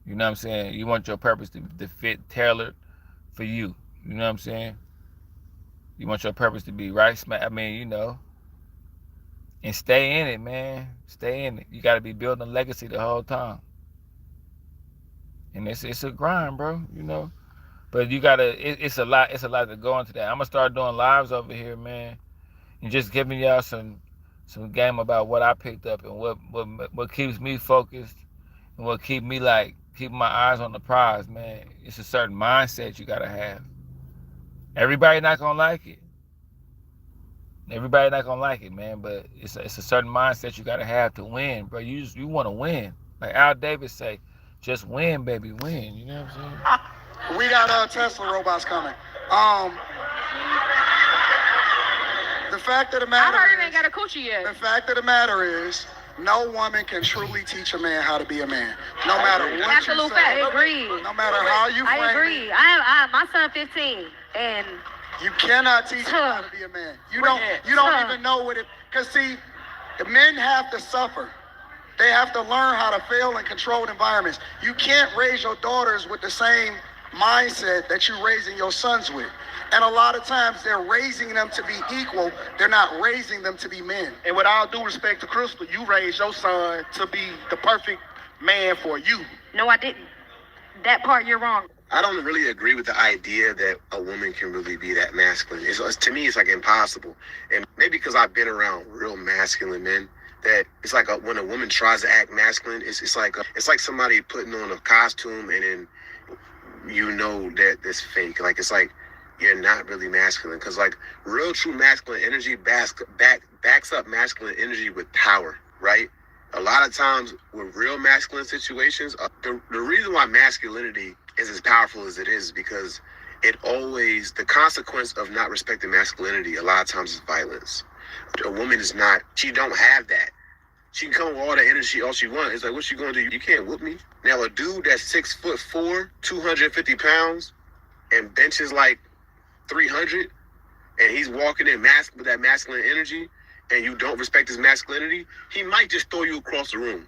You know what I'm saying? You want your purpose to fit tailored for you. You know what I'm saying? You want your purpose to be right. I mean, you know. And stay in it, man. Stay in it. You got to be building a legacy the whole time. And it's a grind, bro, you know. But you gotta, it's a lot to go into that. I'm gonna start doing lives over here, man, and just giving y'all some game about what I picked up and what keeps me focused and what keep me like keeping my eyes on the prize, man. It's a certain mindset you gotta have. Everybody not gonna like it. Everybody not gonna like it, man. But it's a certain mindset you gotta have to win, bro. You want to win, like Al Davis say. Just win, baby, win. You know what I'm saying? We got Tesla robots coming. The fact of the matter I heard it ain't got a coochie yet. The fact of the matter is, no woman can truly teach a man how to be a man. No matter what Absolute you say. fact. I agree. No matter how you frame I agree. it. My son 15, and you cannot teach him how to be a man. You don't even know what it. Cause see, the men have to suffer. They have to learn how to fail in controlled environments. You can't raise your daughters with the same mindset that you're raising your sons with. And a lot of times they're raising them to be equal. They're not raising them to be men. And with all due respect to Crystal, you raised your son to be the perfect man for you. No, I didn't. That part you're wrong. I don't really agree with the idea that a woman can really be that masculine. To me, it's like impossible. And maybe because I've been around real masculine men, that it's like when a woman tries to act masculine, it's like somebody putting on a costume and then you know that it's fake. Like it's like you're not really masculine, because like real true masculine energy backs up masculine energy with power, right? A lot of times with real masculine situations, the reason why masculinity is as powerful as it is because the consequence of not respecting masculinity a lot of times is violence. A woman she don't have that. She can come with all the energy, all she wants. It's like, what she gonna do? You can't whoop me. Now, a dude that's 6'4", 250 pounds, and benches like 300, and he's walking in with that masculine energy, and you don't respect his masculinity, he might just throw you across the room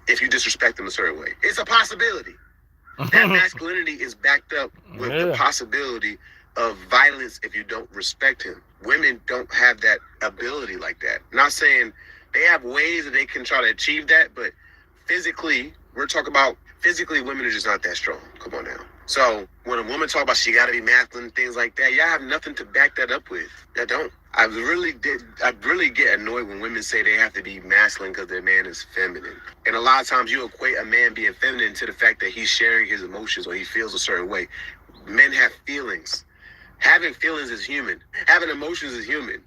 if you disrespect him a certain way. It's a possibility. That masculinity is backed up with the possibility of violence if you don't respect him. Women don't have that ability like that. Not saying they have ways that they can try to achieve that, but physically, we're talking about physically, women are just not that strong. Come on now. So when a woman talk about she got to be masculine, things like that, y'all have nothing to back that up with. I don't. I really get annoyed when women say they have to be masculine because their man is feminine. And a lot of times you equate a man being feminine to the fact that he's sharing his emotions or he feels a certain way. Men have feelings. Having feelings is human. Having emotions is human,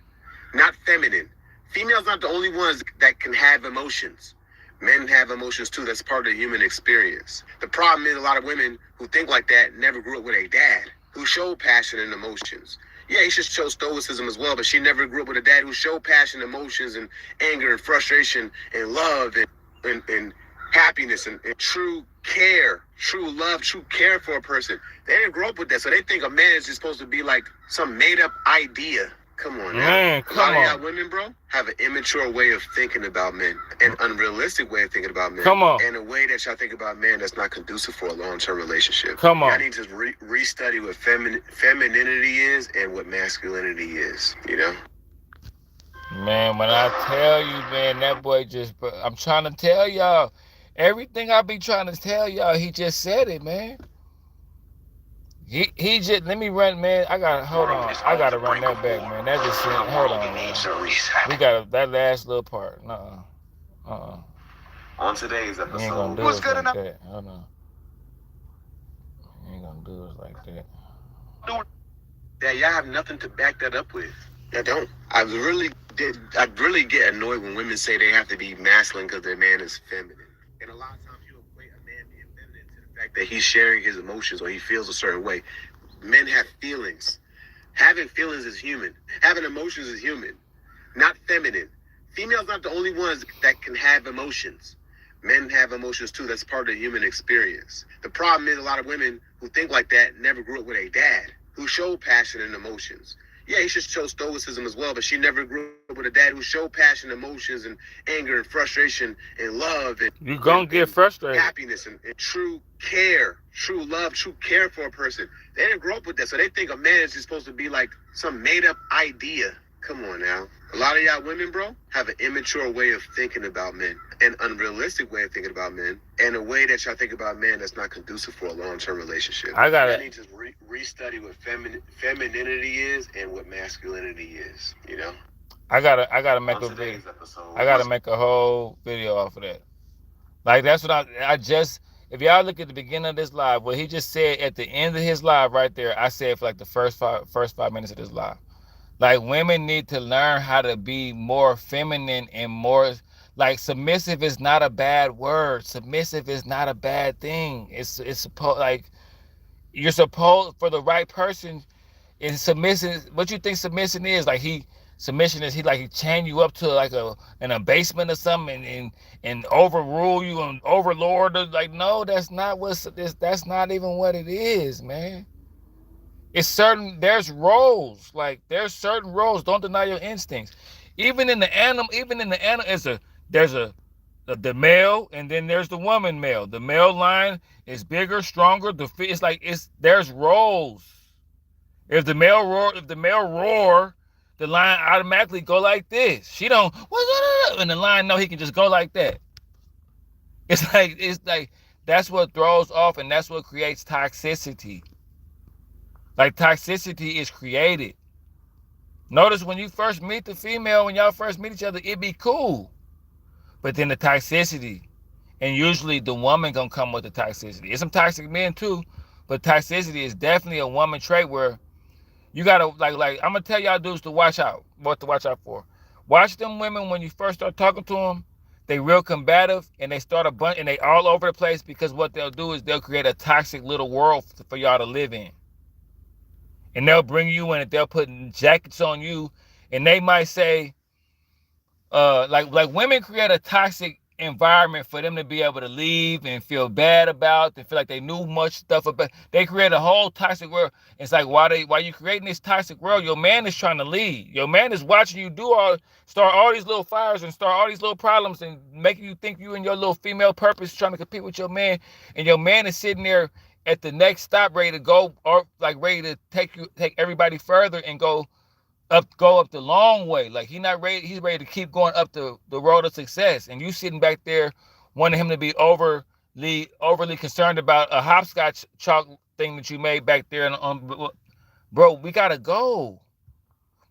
not feminine. Females not the only ones that can have emotions. Men have emotions too. That's part of the human experience. The problem is a lot of women who think like that never grew up with a dad who showed passion and emotions. Yeah, he should show stoicism as well, but she never grew up with a dad who showed passion, emotions, and anger, and frustration, and love, and happiness, and true care, true love, true care for a person. They didn't grow up with that, so they think a man is just supposed to be like some made-up idea. Come on, man. A lot of y'all women, bro, have an immature way of thinking about men, an unrealistic way of thinking about men, and a way that y'all think about men that's not conducive for a long-term relationship. Y'all need to restudy what femininity is and what masculinity is, you know? Man, when I tell you, man, that boy just, I'm trying to tell y'all, everything I be trying to tell y'all, he just said it, man. He just, let me run, man. Hold on. I gotta run that back, man. That just said, hold on, man. We got that last little part. On today's episode, you ain't gonna do us like that. Hold on. You ain't gonna do us like that. Yeah, y'all have nothing to back that up with. I don't. I really get annoyed when women say they have to be masculine because their man is feminine. And a lot of times you equate a man being feminine to the fact that he's sharing his emotions or he feels a certain way. Men have feelings. Having feelings is human. Having emotions is human, not feminine. Females not the only ones that can have emotions. Men have emotions too. That's part of the human experience. The problem is a lot of women who think like that never grew up with a dad who showed passion and emotions. Yeah, he should show stoicism as well, but she never grew up with a dad who showed passion, emotions, and anger, and frustration, and love, and you gonna get frustrated. Happiness, and true care, true love, true care for a person. They didn't grow up with that, so they think a man is just supposed to be like some made-up idea. Come on now. A lot of y'all women, bro, have an immature way of thinking about men, an unrealistic way of thinking about men, and a way that y'all think about men that's not conducive for a long-term relationship. I need to restudy what femininity is and what masculinity is, you know? I gotta make a video. I gotta make a whole video off of that. Like, that's what I just, if y'all look at the beginning of this live, what he just said at the end of his live right there, I said for like the first five minutes of this live. Like, women need to learn how to be more feminine and more, like, submissive is not a bad word. Submissive is not a bad thing. It's supposed, like, you're supposed, for the right person, in submission, what you think submission is, like, submission is, he chain you up to like in a basement or something and overrule you and overlord. Like, no, that's not even what it is, man. There's roles. Like, there's certain roles. Don't deny your instincts. Even in the animal, there's the male, and then there's the woman male. The male line is bigger, stronger. There's roles. If the male roar, the line automatically go like this. She don't, and the line know he can just go like that. It's like that's what throws off, and that's what creates toxicity. Like, toxicity is created. Notice when you first meet the female, when y'all first meet each other, it be cool. But then the toxicity, and usually the woman gonna come with the toxicity. There's some toxic men too, but toxicity is definitely a woman trait where you gotta, like I'm gonna tell y'all dudes to watch out, what to watch out for. Watch them women when you first start talking to them. They real combative, and they start and they all over the place, because what they'll do is they'll create a toxic little world for y'all to live in. And they'll bring you in, and they'll put jackets on you, and they might say, like women create a toxic environment for them to be able to leave and feel bad about, and feel like they knew much stuff about. They create a whole toxic world. It's like why you creating this toxic world? Your man is trying to leave. Your man is watching you start all these little fires and start all these little problems and making you think you and your little female purpose trying to compete with your man, and your man is sitting there at the next stop ready to go, or like ready to take everybody further and go up the long way. Like he's ready to keep going up the road of success. And you sitting back there wanting him to be overly concerned about a hopscotch chalk thing that you made back there. And bro, we gotta go.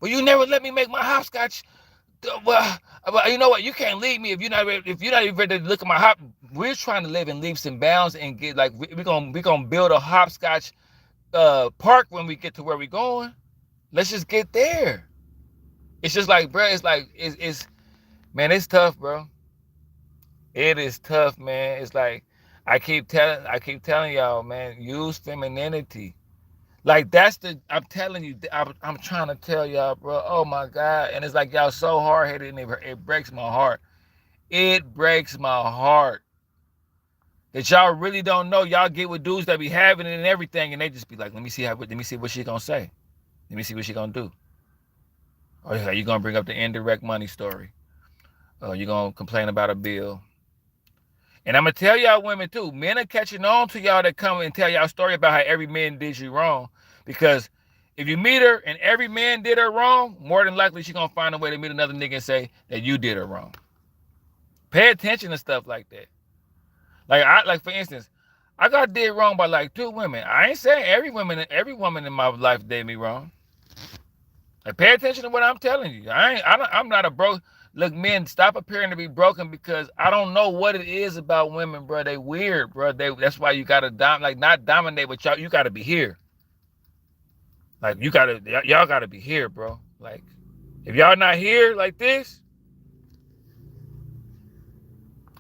Well, you never let me make my hopscotch. Well, you know what? You can't leave me if you're not even ready to look at my hop. We're trying to live in leaps and bounds and get like we're gonna build a hopscotch park when we get to where we're going. Let's just get there. It's just like, bro, it's man, it's tough, bro. It is tough, man. It's like I keep telling y'all, man, use femininity. Like I'm telling you, I'm trying to tell y'all, bro. Oh my God. And it's like y'all so hard-headed and it breaks my heart. It breaks my heart that y'all really don't know. Y'all get with dudes that be having it and everything, and they just be like, let me see what she gonna say. Let me see what she gonna do. Or are you gonna bring up the indirect money story? Or you gonna complain about a bill? And I'm gonna tell y'all women too, men are catching on to y'all that come and tell y'all a story about how every man did you wrong. Because if you meet her and every man did her wrong, more than likely she's gonna find a way to meet another nigga and say that you did her wrong. Pay attention to stuff like that. Like for instance, I got did wrong by like 2 women. I ain't saying every woman in my life did me wrong. Like, pay attention to what I'm telling you. I'm not a broke. Look, men, stop appearing to be broken because I don't know what it is about women, bro. They weird, bro. That's why you gotta not dominate, but you gotta be here. Like y'all gotta be here, bro. Like if y'all not here like this,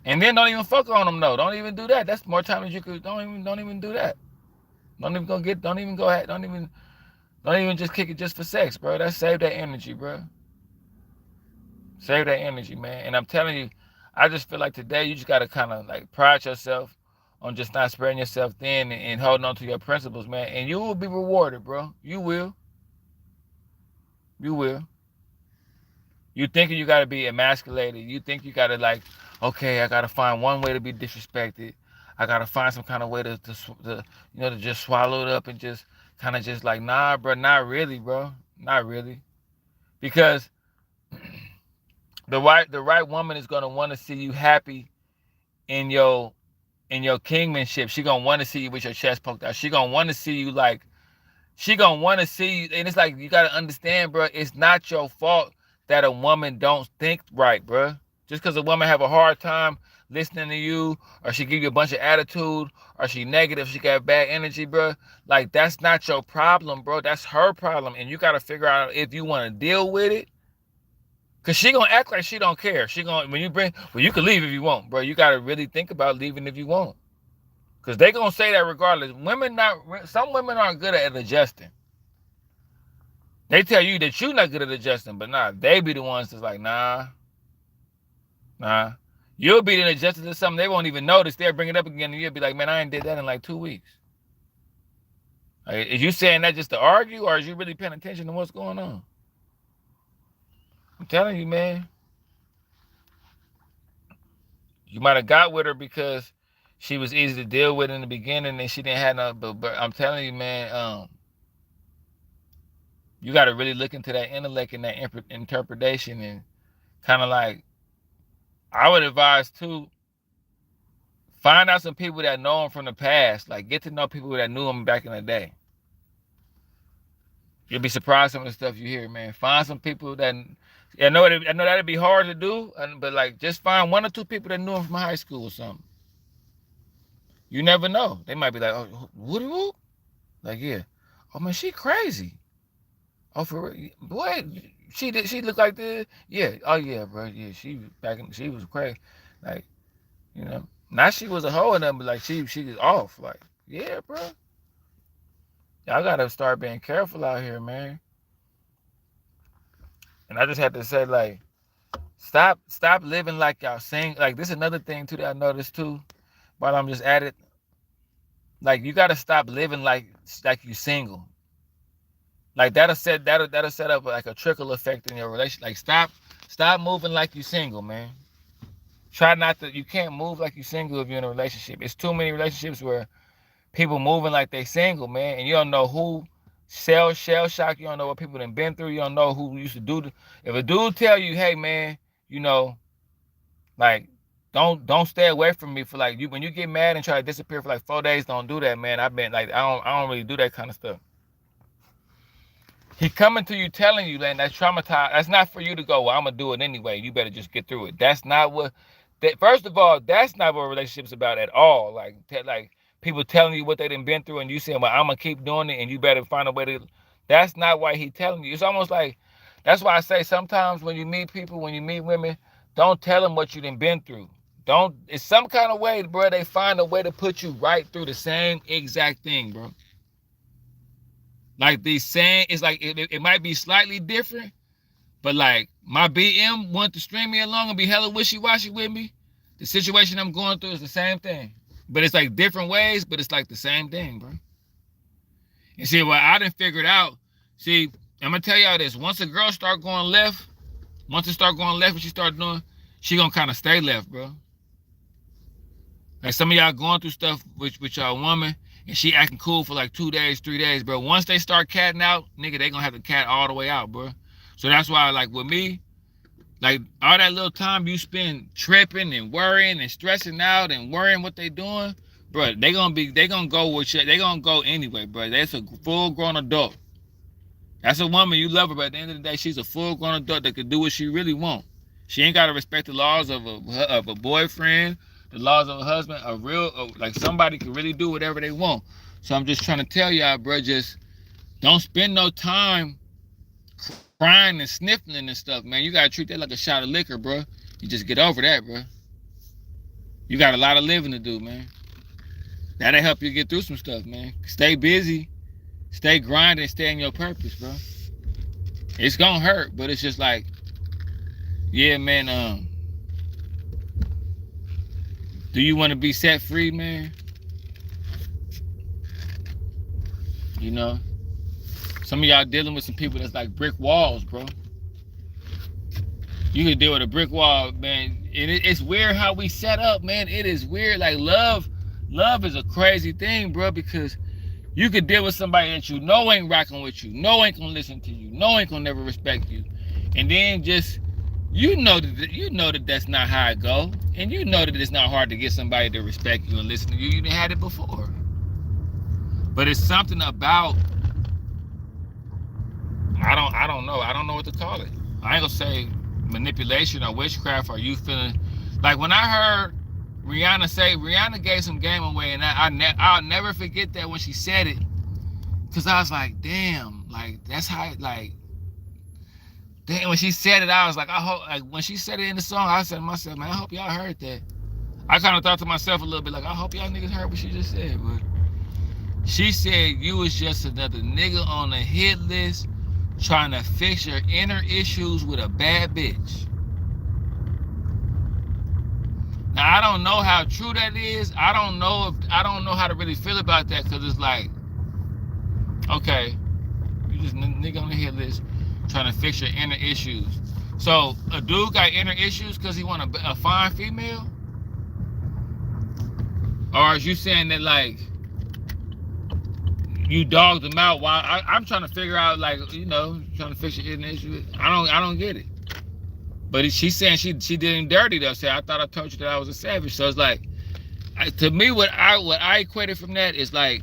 and then don't even fuck on them. No, don't even do that. That's more time than you could. Don't even do that. Don't even just kick it just for sex, bro. Save that energy, bro. Save that energy, man. And I'm telling you, I just feel like today you just gotta kind of like pride yourself on just not spreading yourself thin and holding on to your principles, man. And you will be rewarded, bro. You will. You will. You think you gotta be emasculated. You think you gotta like, okay, I gotta find one way to be disrespected. I gotta find some kind of way to just swallow it up and just kind of just like, nah, bro, not really, bro. Not really. Because the right woman is gonna want to see you happy in your kingmanship. She gonna want to see you with your chest poked out. She gonna want to see you like, she gonna want to see you. And it's like, you gotta understand, bro, it's not your fault that a woman don't think right, bro. Just because a woman have a hard time listening to you, or she give you a bunch of attitude, or she negative, she got bad energy, bro. Like, that's not your problem, bro. That's her problem. And you gotta figure out if you want to deal with it. Cause she gonna act like she don't care. She gonna you can leave if you want, bro. You gotta really think about leaving if you want. Cause they gonna say that regardless. Some women aren't good at adjusting. They tell you that you're not good at adjusting, but nah, they be the ones that's like, nah. You'll be the adjusted to something they won't even notice. They'll bring it up again and you'll be like, man, I ain't did that in like 2 weeks. Like, is you saying that just to argue, or is you really paying attention to what's going on? I'm telling you, man. You might have got with her because she was easy to deal with in the beginning and she didn't have no, but I'm telling you, man, you got to really look into that intellect and that interpretation, and kind of like, I would advise too, find out some people that know them from the past. Like, get to know people that knew them back in the day. You'll be surprised some of the stuff you hear, man. Find some people that, I know that'd be hard to do, but like, just find 1 or 2 people that knew them from high school or something. You never know. They might be like, oh, whoop. Like, yeah. Oh man, she crazy. Oh, for real? What? She looked like this? Yeah. Oh yeah, bro. Yeah, she was crazy. Like, not she was a hoe and nothing, but like she was off. Like, yeah, bro. Y'all gotta start being careful out here, man. And I just had to say, like, Stop living like y'all sing. Like, this is another thing too that I noticed too, while I'm just at it. Like, you gotta stop living like you single. Like, that'll set up like a trickle effect in your relationship. Like, stop moving like you single, man. Try not to. You can't move like you single if you're in a relationship. It's too many relationships where people moving like they single, man, and you don't know who shell shock. You don't know what people done been through. You don't know who used to do. If a dude tell you, hey man, you know, like, don't stay away from me for like you when you get mad and try to disappear for like 4 days. Don't do that, man. I've been like I don't really do that kind of stuff. He coming to you telling you, man, that's traumatized. That's not for you to go, well, I'm gonna do it anyway. You better just get through it. That's not what. First of all, that's not what a relationship's about at all. Like people telling you what they done been through, and you saying, well, I'm gonna keep doing it, and you better find a way to. That's not why he telling you. It's almost like, that's why I say sometimes when you meet people, when you meet women, don't tell them what you done been through. Don't. It's some kind of way, bro. They find a way to put you right through the same exact thing, bro. Like these saying, it's like it might be slightly different, but like my BM want to string me along and be hella wishy-washy with me. The situation I'm going through is the same thing. But it's like different ways, but it's like the same thing, bro. And see, what I done figured out, see, I'm gonna tell y'all this. Once a girl start going left, and she start doing, she gonna kind of stay left, bro. Like some of y'all going through stuff with y'all woman, and she acting cool for like 2 days, 3 days, bro. Once they start catting out, nigga, they gonna have to cat all the way out, bro. So that's why, like, with me, like, all that little time you spend tripping and worrying and stressing out and worrying what they doing, bro, they gonna go with shit. They gonna go anyway, bro. That's a full-grown adult. That's a woman, you love her, but at the end of the day, she's a full-grown adult that can do what she really want. She ain't gotta respect the laws of a boyfriend, the laws of a husband. Like, somebody can really do whatever they want. So I'm just trying to tell y'all, bro, just don't spend no time crying and sniffling and stuff, man. You gotta treat that like a shot of liquor, bro. You just get over that, bro. You got a lot of living to do, man. That'll help you get through some stuff, man. Stay busy, stay grinding, stay in your purpose, bro. It's gonna hurt, but it's just like, yeah, man, do you want to be set free, man? You know, some of y'all dealing with some people that's like brick walls, bro. You can deal with a brick wall, man. And it's weird how we set up, man. It is weird. Like, love is a crazy thing, bro, because you could deal with somebody that you know ain't rocking with you, know ain't gonna listen to you, know ain't gonna never respect you, and then just you know that that's not how it go, and you know that it's not hard to get somebody to respect you and listen to you. You done had it before, but it's something about I don't know what to call it. I ain't gonna say manipulation or witchcraft, or you feeling like when I heard Rihanna gave some game away, and I'll never forget that when she said it, because I was like, damn, like that's how like. Then when she said it, I was like, I hope, like when she said it in the song, I said to myself, man, I hope y'all heard that. I kind of thought to myself a little bit, like, I hope y'all niggas heard what she just said, but she said you was just another nigga on the hit list trying to fix your inner issues with a bad bitch. Now, I don't know how true that is. I don't know how to really feel about that, because it's like, okay, you just nigga on the hit list trying to fix your inner issues. So a dude got inner issues because he want a fine female? Or is you saying that like you dogged him out? While I'm trying to figure out, like, you know, trying to fix your inner issues. I don't get it. But she's saying she did him dirty though. Say, I thought I told you that I was a savage. So it's like, to me, what I equated from that is like,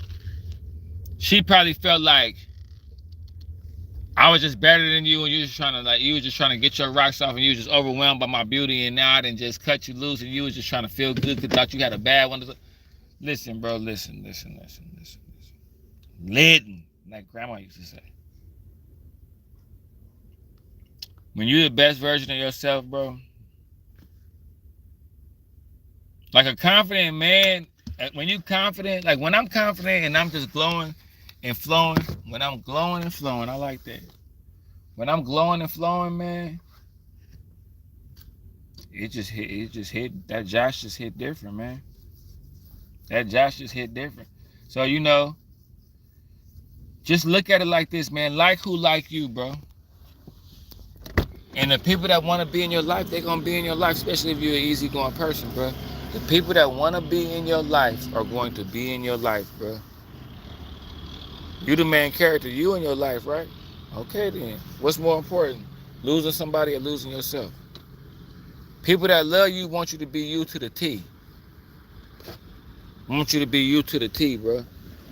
she probably felt like I was just better than you, and you were just trying to get your rocks off, and you was just overwhelmed by my beauty, and now I didn't just cut you loose, and you was just trying to feel good because thought you had a bad one. Listen, bro, listen. Listen, like grandma used to say. When you're the best version of yourself, bro, like a confident man, when you confident, like when I'm confident and I'm just glowing and flowing, when I'm glowing and flowing, I like that. When I'm glowing and flowing, man, that Josh just hit different, man. That Josh just hit different. So, you know, just look at it like this, man. Like who like you, bro. And the people that want to be in your life, they're going to be in your life, especially if you're an easygoing person, bro. The people that want to be in your life are going to be in your life, bro. You the main character. You in your life, right? Okay, then. What's more important? Losing somebody or losing yourself? People that love you want you to be you to the T. Want you to be you to the T, bro.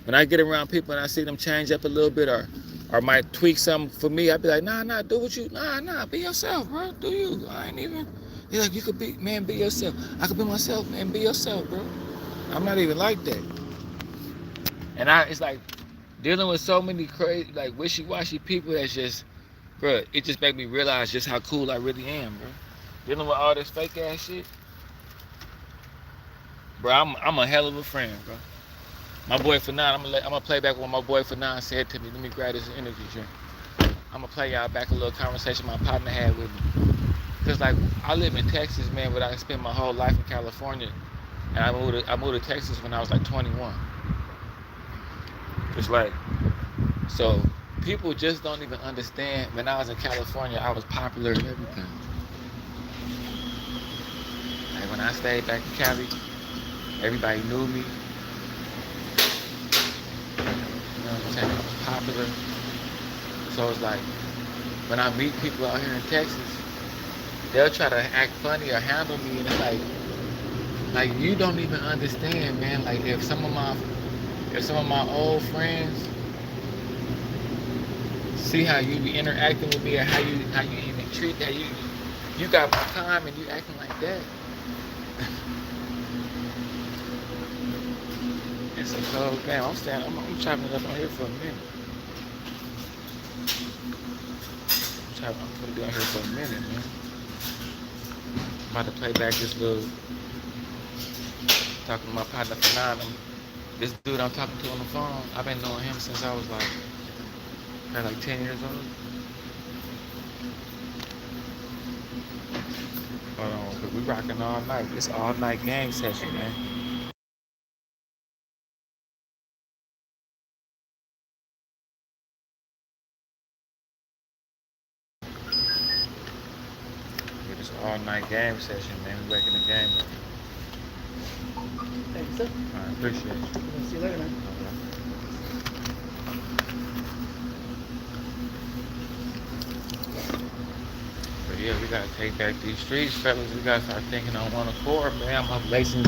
When I get around people and I see them change up a little bit or might tweak something for me, I be like, nah, do what you, be yourself, bro. Do you? I ain't even. You're like, you could be, man, be yourself. I could be myself, man, be yourself, bro. I'm not even like that. And it's like dealing with so many crazy, like wishy-washy people that's just, bro, it just make me realize just how cool I really am, bro. Dealing with all this fake ass shit. Bro, I'm a hell of a friend, bro. My boy Fanon, I'm gonna play back what my boy Fanon said to me. Let me grab this energy drink. I'm gonna play y'all back a little conversation my partner had with me. Cause like I live in Texas, man, but I spent my whole life in California, and I moved to Texas when I was like 21. It's like, so people just don't even understand. When I was in California, I was popular and everything. Like when I stayed back in Cali, everybody knew me. You know what I'm saying? I was popular. So it's like, when I meet people out here in Texas, they'll try to act funny or handle me, and it's like you don't even understand, man. Like if some of my old friends see how you be interacting with me or how you even treat that, you got my time and you acting like that. It's a cold game. I'm chopping it up on here for a minute. I'm gonna be on here for a minute, man. I'm about to play back this little, talking to my partner Fanon. This dude I'm talking to on the phone, I've been knowing him since I was like 10 years old. Hold on, cause we rocking all night. It's all night game session, man. It's all night game session, man. We breaking the game up. Thank you, sir. I appreciate you. See you later, man. But yeah, we gotta take back these streets, fellas. We gotta start thinking on one accord, man. I'm lacing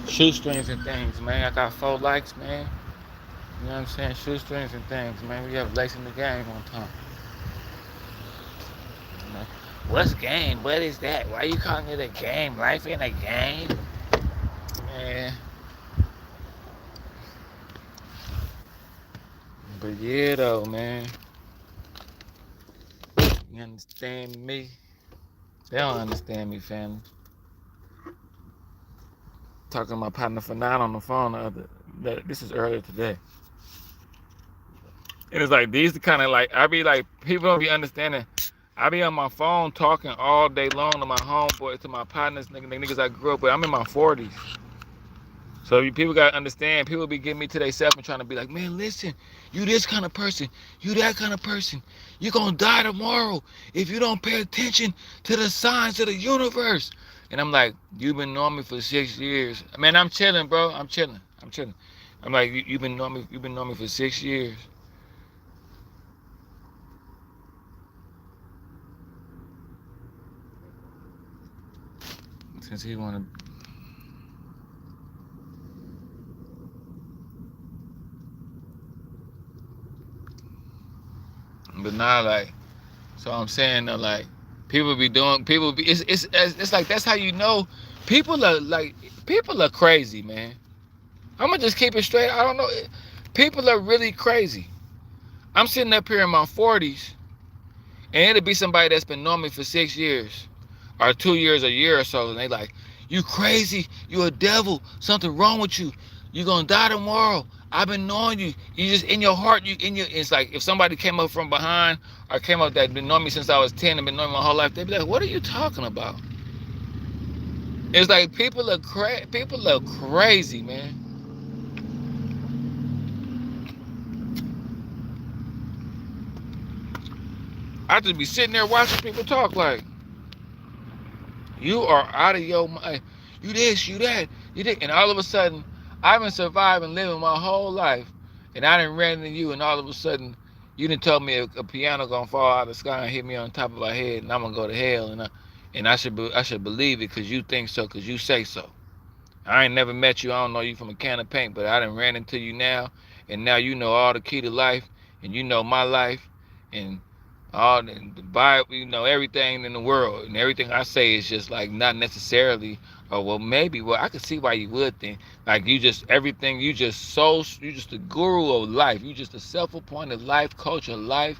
shoestrings and things, man. I got 4 likes, man. You know what I'm saying? Shoestrings and things, man. We have lacing the game on time. You know? What's game? What is that? Why you calling it a game? Life ain't a game, man. But yeah, though, man. You understand me? They don't understand me, family. Talking to my partner Fanon on the phone this is earlier today. And it's like, these the kind of like, I be like, people don't be understanding. I be on my phone talking all day long to my homeboys, to my partners, niggas I grew up with. I'm in my 40s. So people got to understand, people be getting me to themselves and trying to be like, man, listen, you this kind of person, you that kind of person. You're going to die tomorrow if you don't pay attention to the signs of the universe. And I'm like, you've been knowing me for 6 years. Man, I'm chilling, bro. I'm chilling. I'm like, you've been knowing me for 6 years. Since he want to. But now, like, so I'm saying that, like, it's like, that's how you know people are crazy, man. I'm gonna just keep it straight. I don't know. People are really crazy. I'm sitting up here in my 40s, and it'll be somebody that's been knowing me for 6 years, or 2 years, a year or so, and they like, you crazy, you a devil, something wrong with you, you gonna die tomorrow. I've been knowing you. You just in your heart, it's like if somebody came up from behind or came up that been knowing me since I was 10 and been knowing me my whole life, they'd be like, what are you talking about? It's like people are crazy, man. I just be sitting there watching people talk like, you are out of your mind. You this, you that, you did, and all of a sudden, I've been surviving, living my whole life, and I done ran into you, and all of a sudden, you done told me a piano gonna fall out of the sky and hit me on top of my head, and I'm gonna go to hell, and I should believe it because you think so, because you say so. I ain't never met you. I don't know you from a can of paint, but I done ran into you now, and now you know all the key to life, and you know my life, and all the Bible, you know everything in the world, and everything I say is just like not necessarily, or well maybe, well I could see why you would think like you just everything, you just the guru of life, you just a self-appointed life coach of life,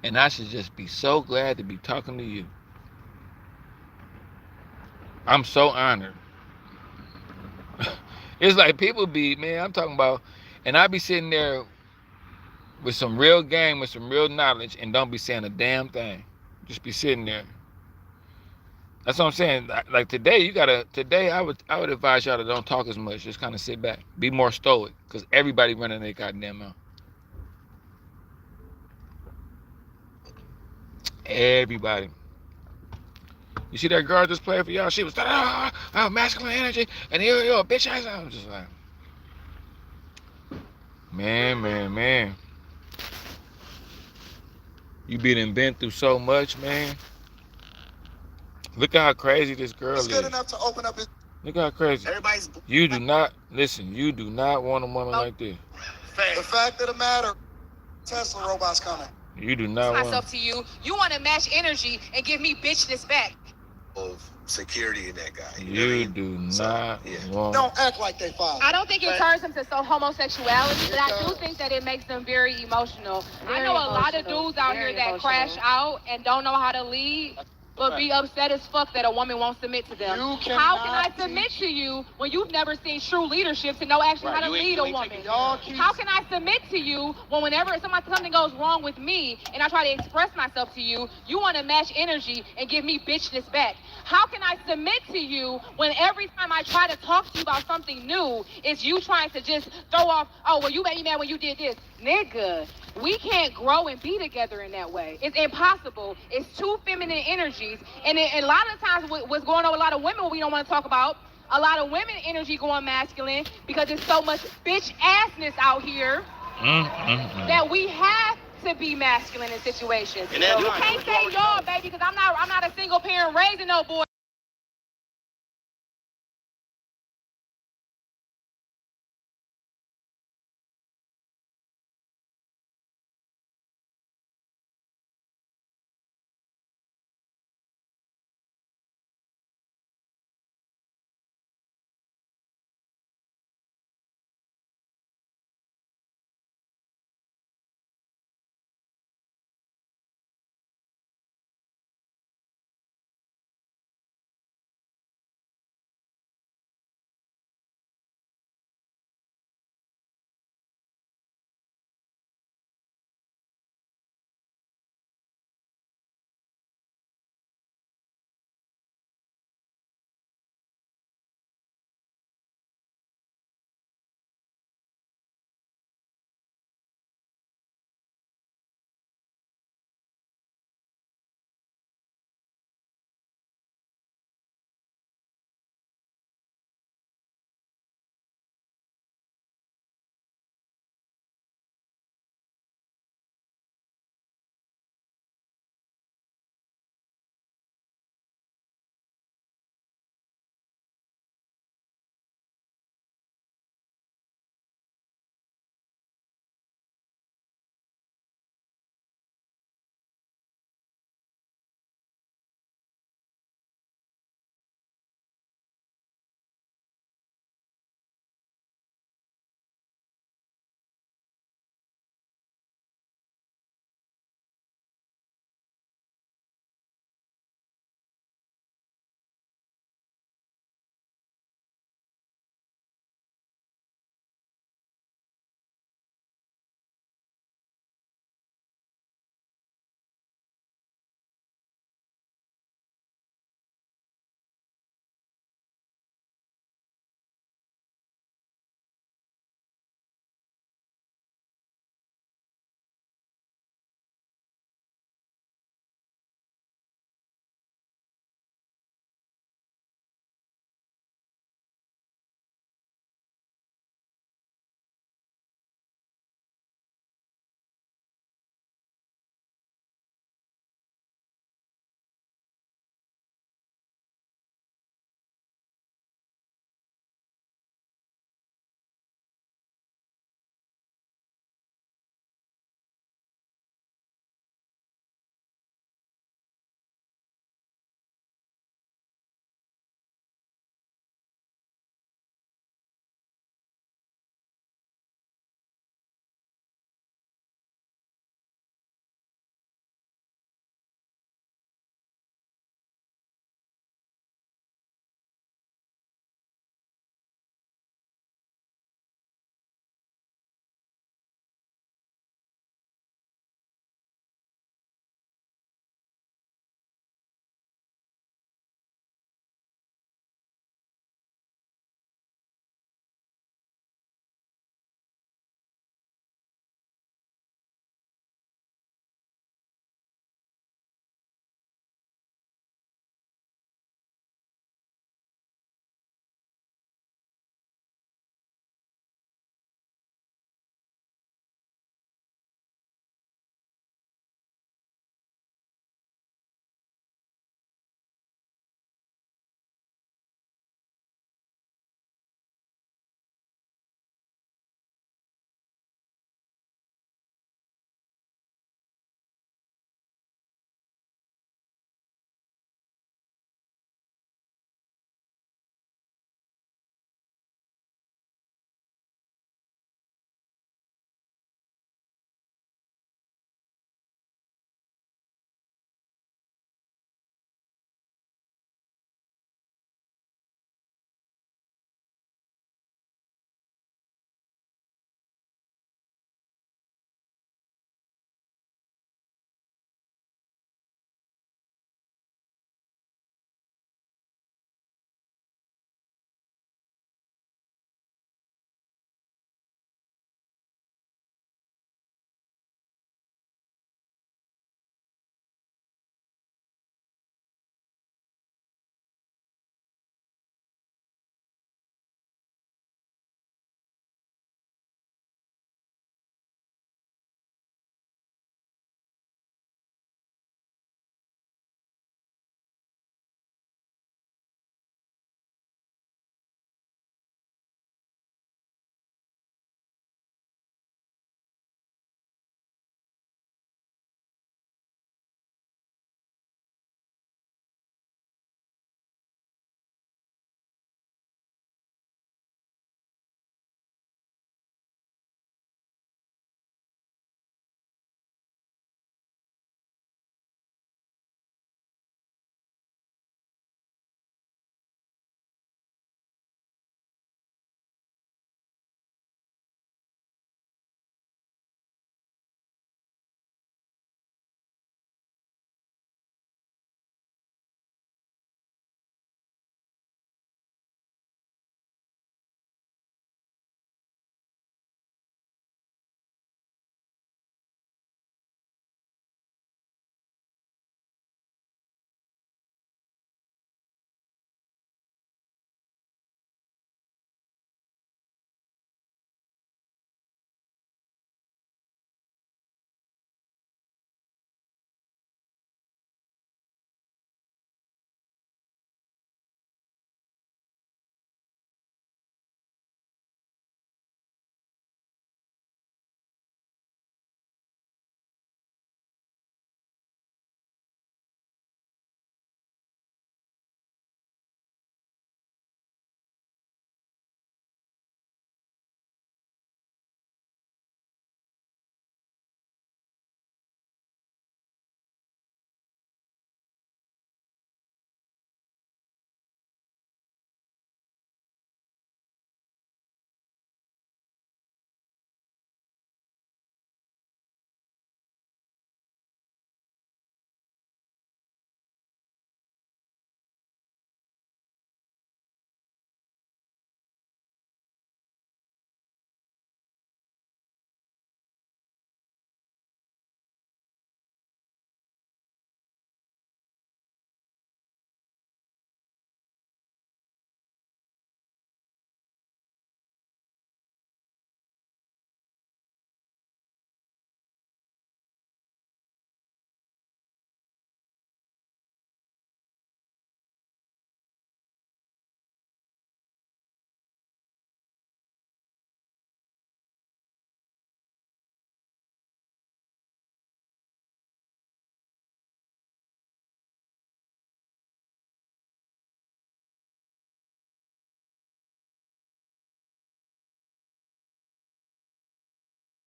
and I should just be so glad to be talking to you. I'm so honored. It's like people be, man, I'm talking about, and I be sitting there with some real game, with some real knowledge, and don't be saying a damn thing. Just be sitting there. That's what I'm saying. Like today, I would advise y'all to don't talk as much. Just kind of sit back. Be more stoic, because everybody running their goddamn mouth. Everybody. You see that girl just playing for y'all? She was masculine energy, and you're a bitch ass. I was just like, man. You been through so much, man. Look how crazy this girl is. It's good enough to open up his. Look how crazy. You do not want a woman like this. The fact of the matter, Tesla robots coming. You do not want myself to you. You want to match energy and give me bitchness back. Of security in that guy. You do not want. Don't act like they father. I don't think it turns them to homosexuality, but I do think that it makes them very emotional. I know a lot of dudes out here that crash out and don't know how to lead, but be upset as fuck that a woman won't submit to them. How can I submit to you when you've never seen true leadership to know actually how to lead a woman? How can I submit to you when whenever something goes wrong with me and I try to express myself to you, you want to match energy and give me bitchness back? How can I submit to you when every time I try to talk to you about something new, it's you trying to just throw off, oh, well, you made me mad when you did this. Nigga, we can't grow and be together in that way. It's impossible. It's two feminine energies. And a lot of times what's going on with a lot of women, what we don't want to talk about, a lot of women energy going masculine because there's so much bitch assness out here that we have to be masculine in situations. You can't say y'all, baby, because I'm not a single parent raising no boy.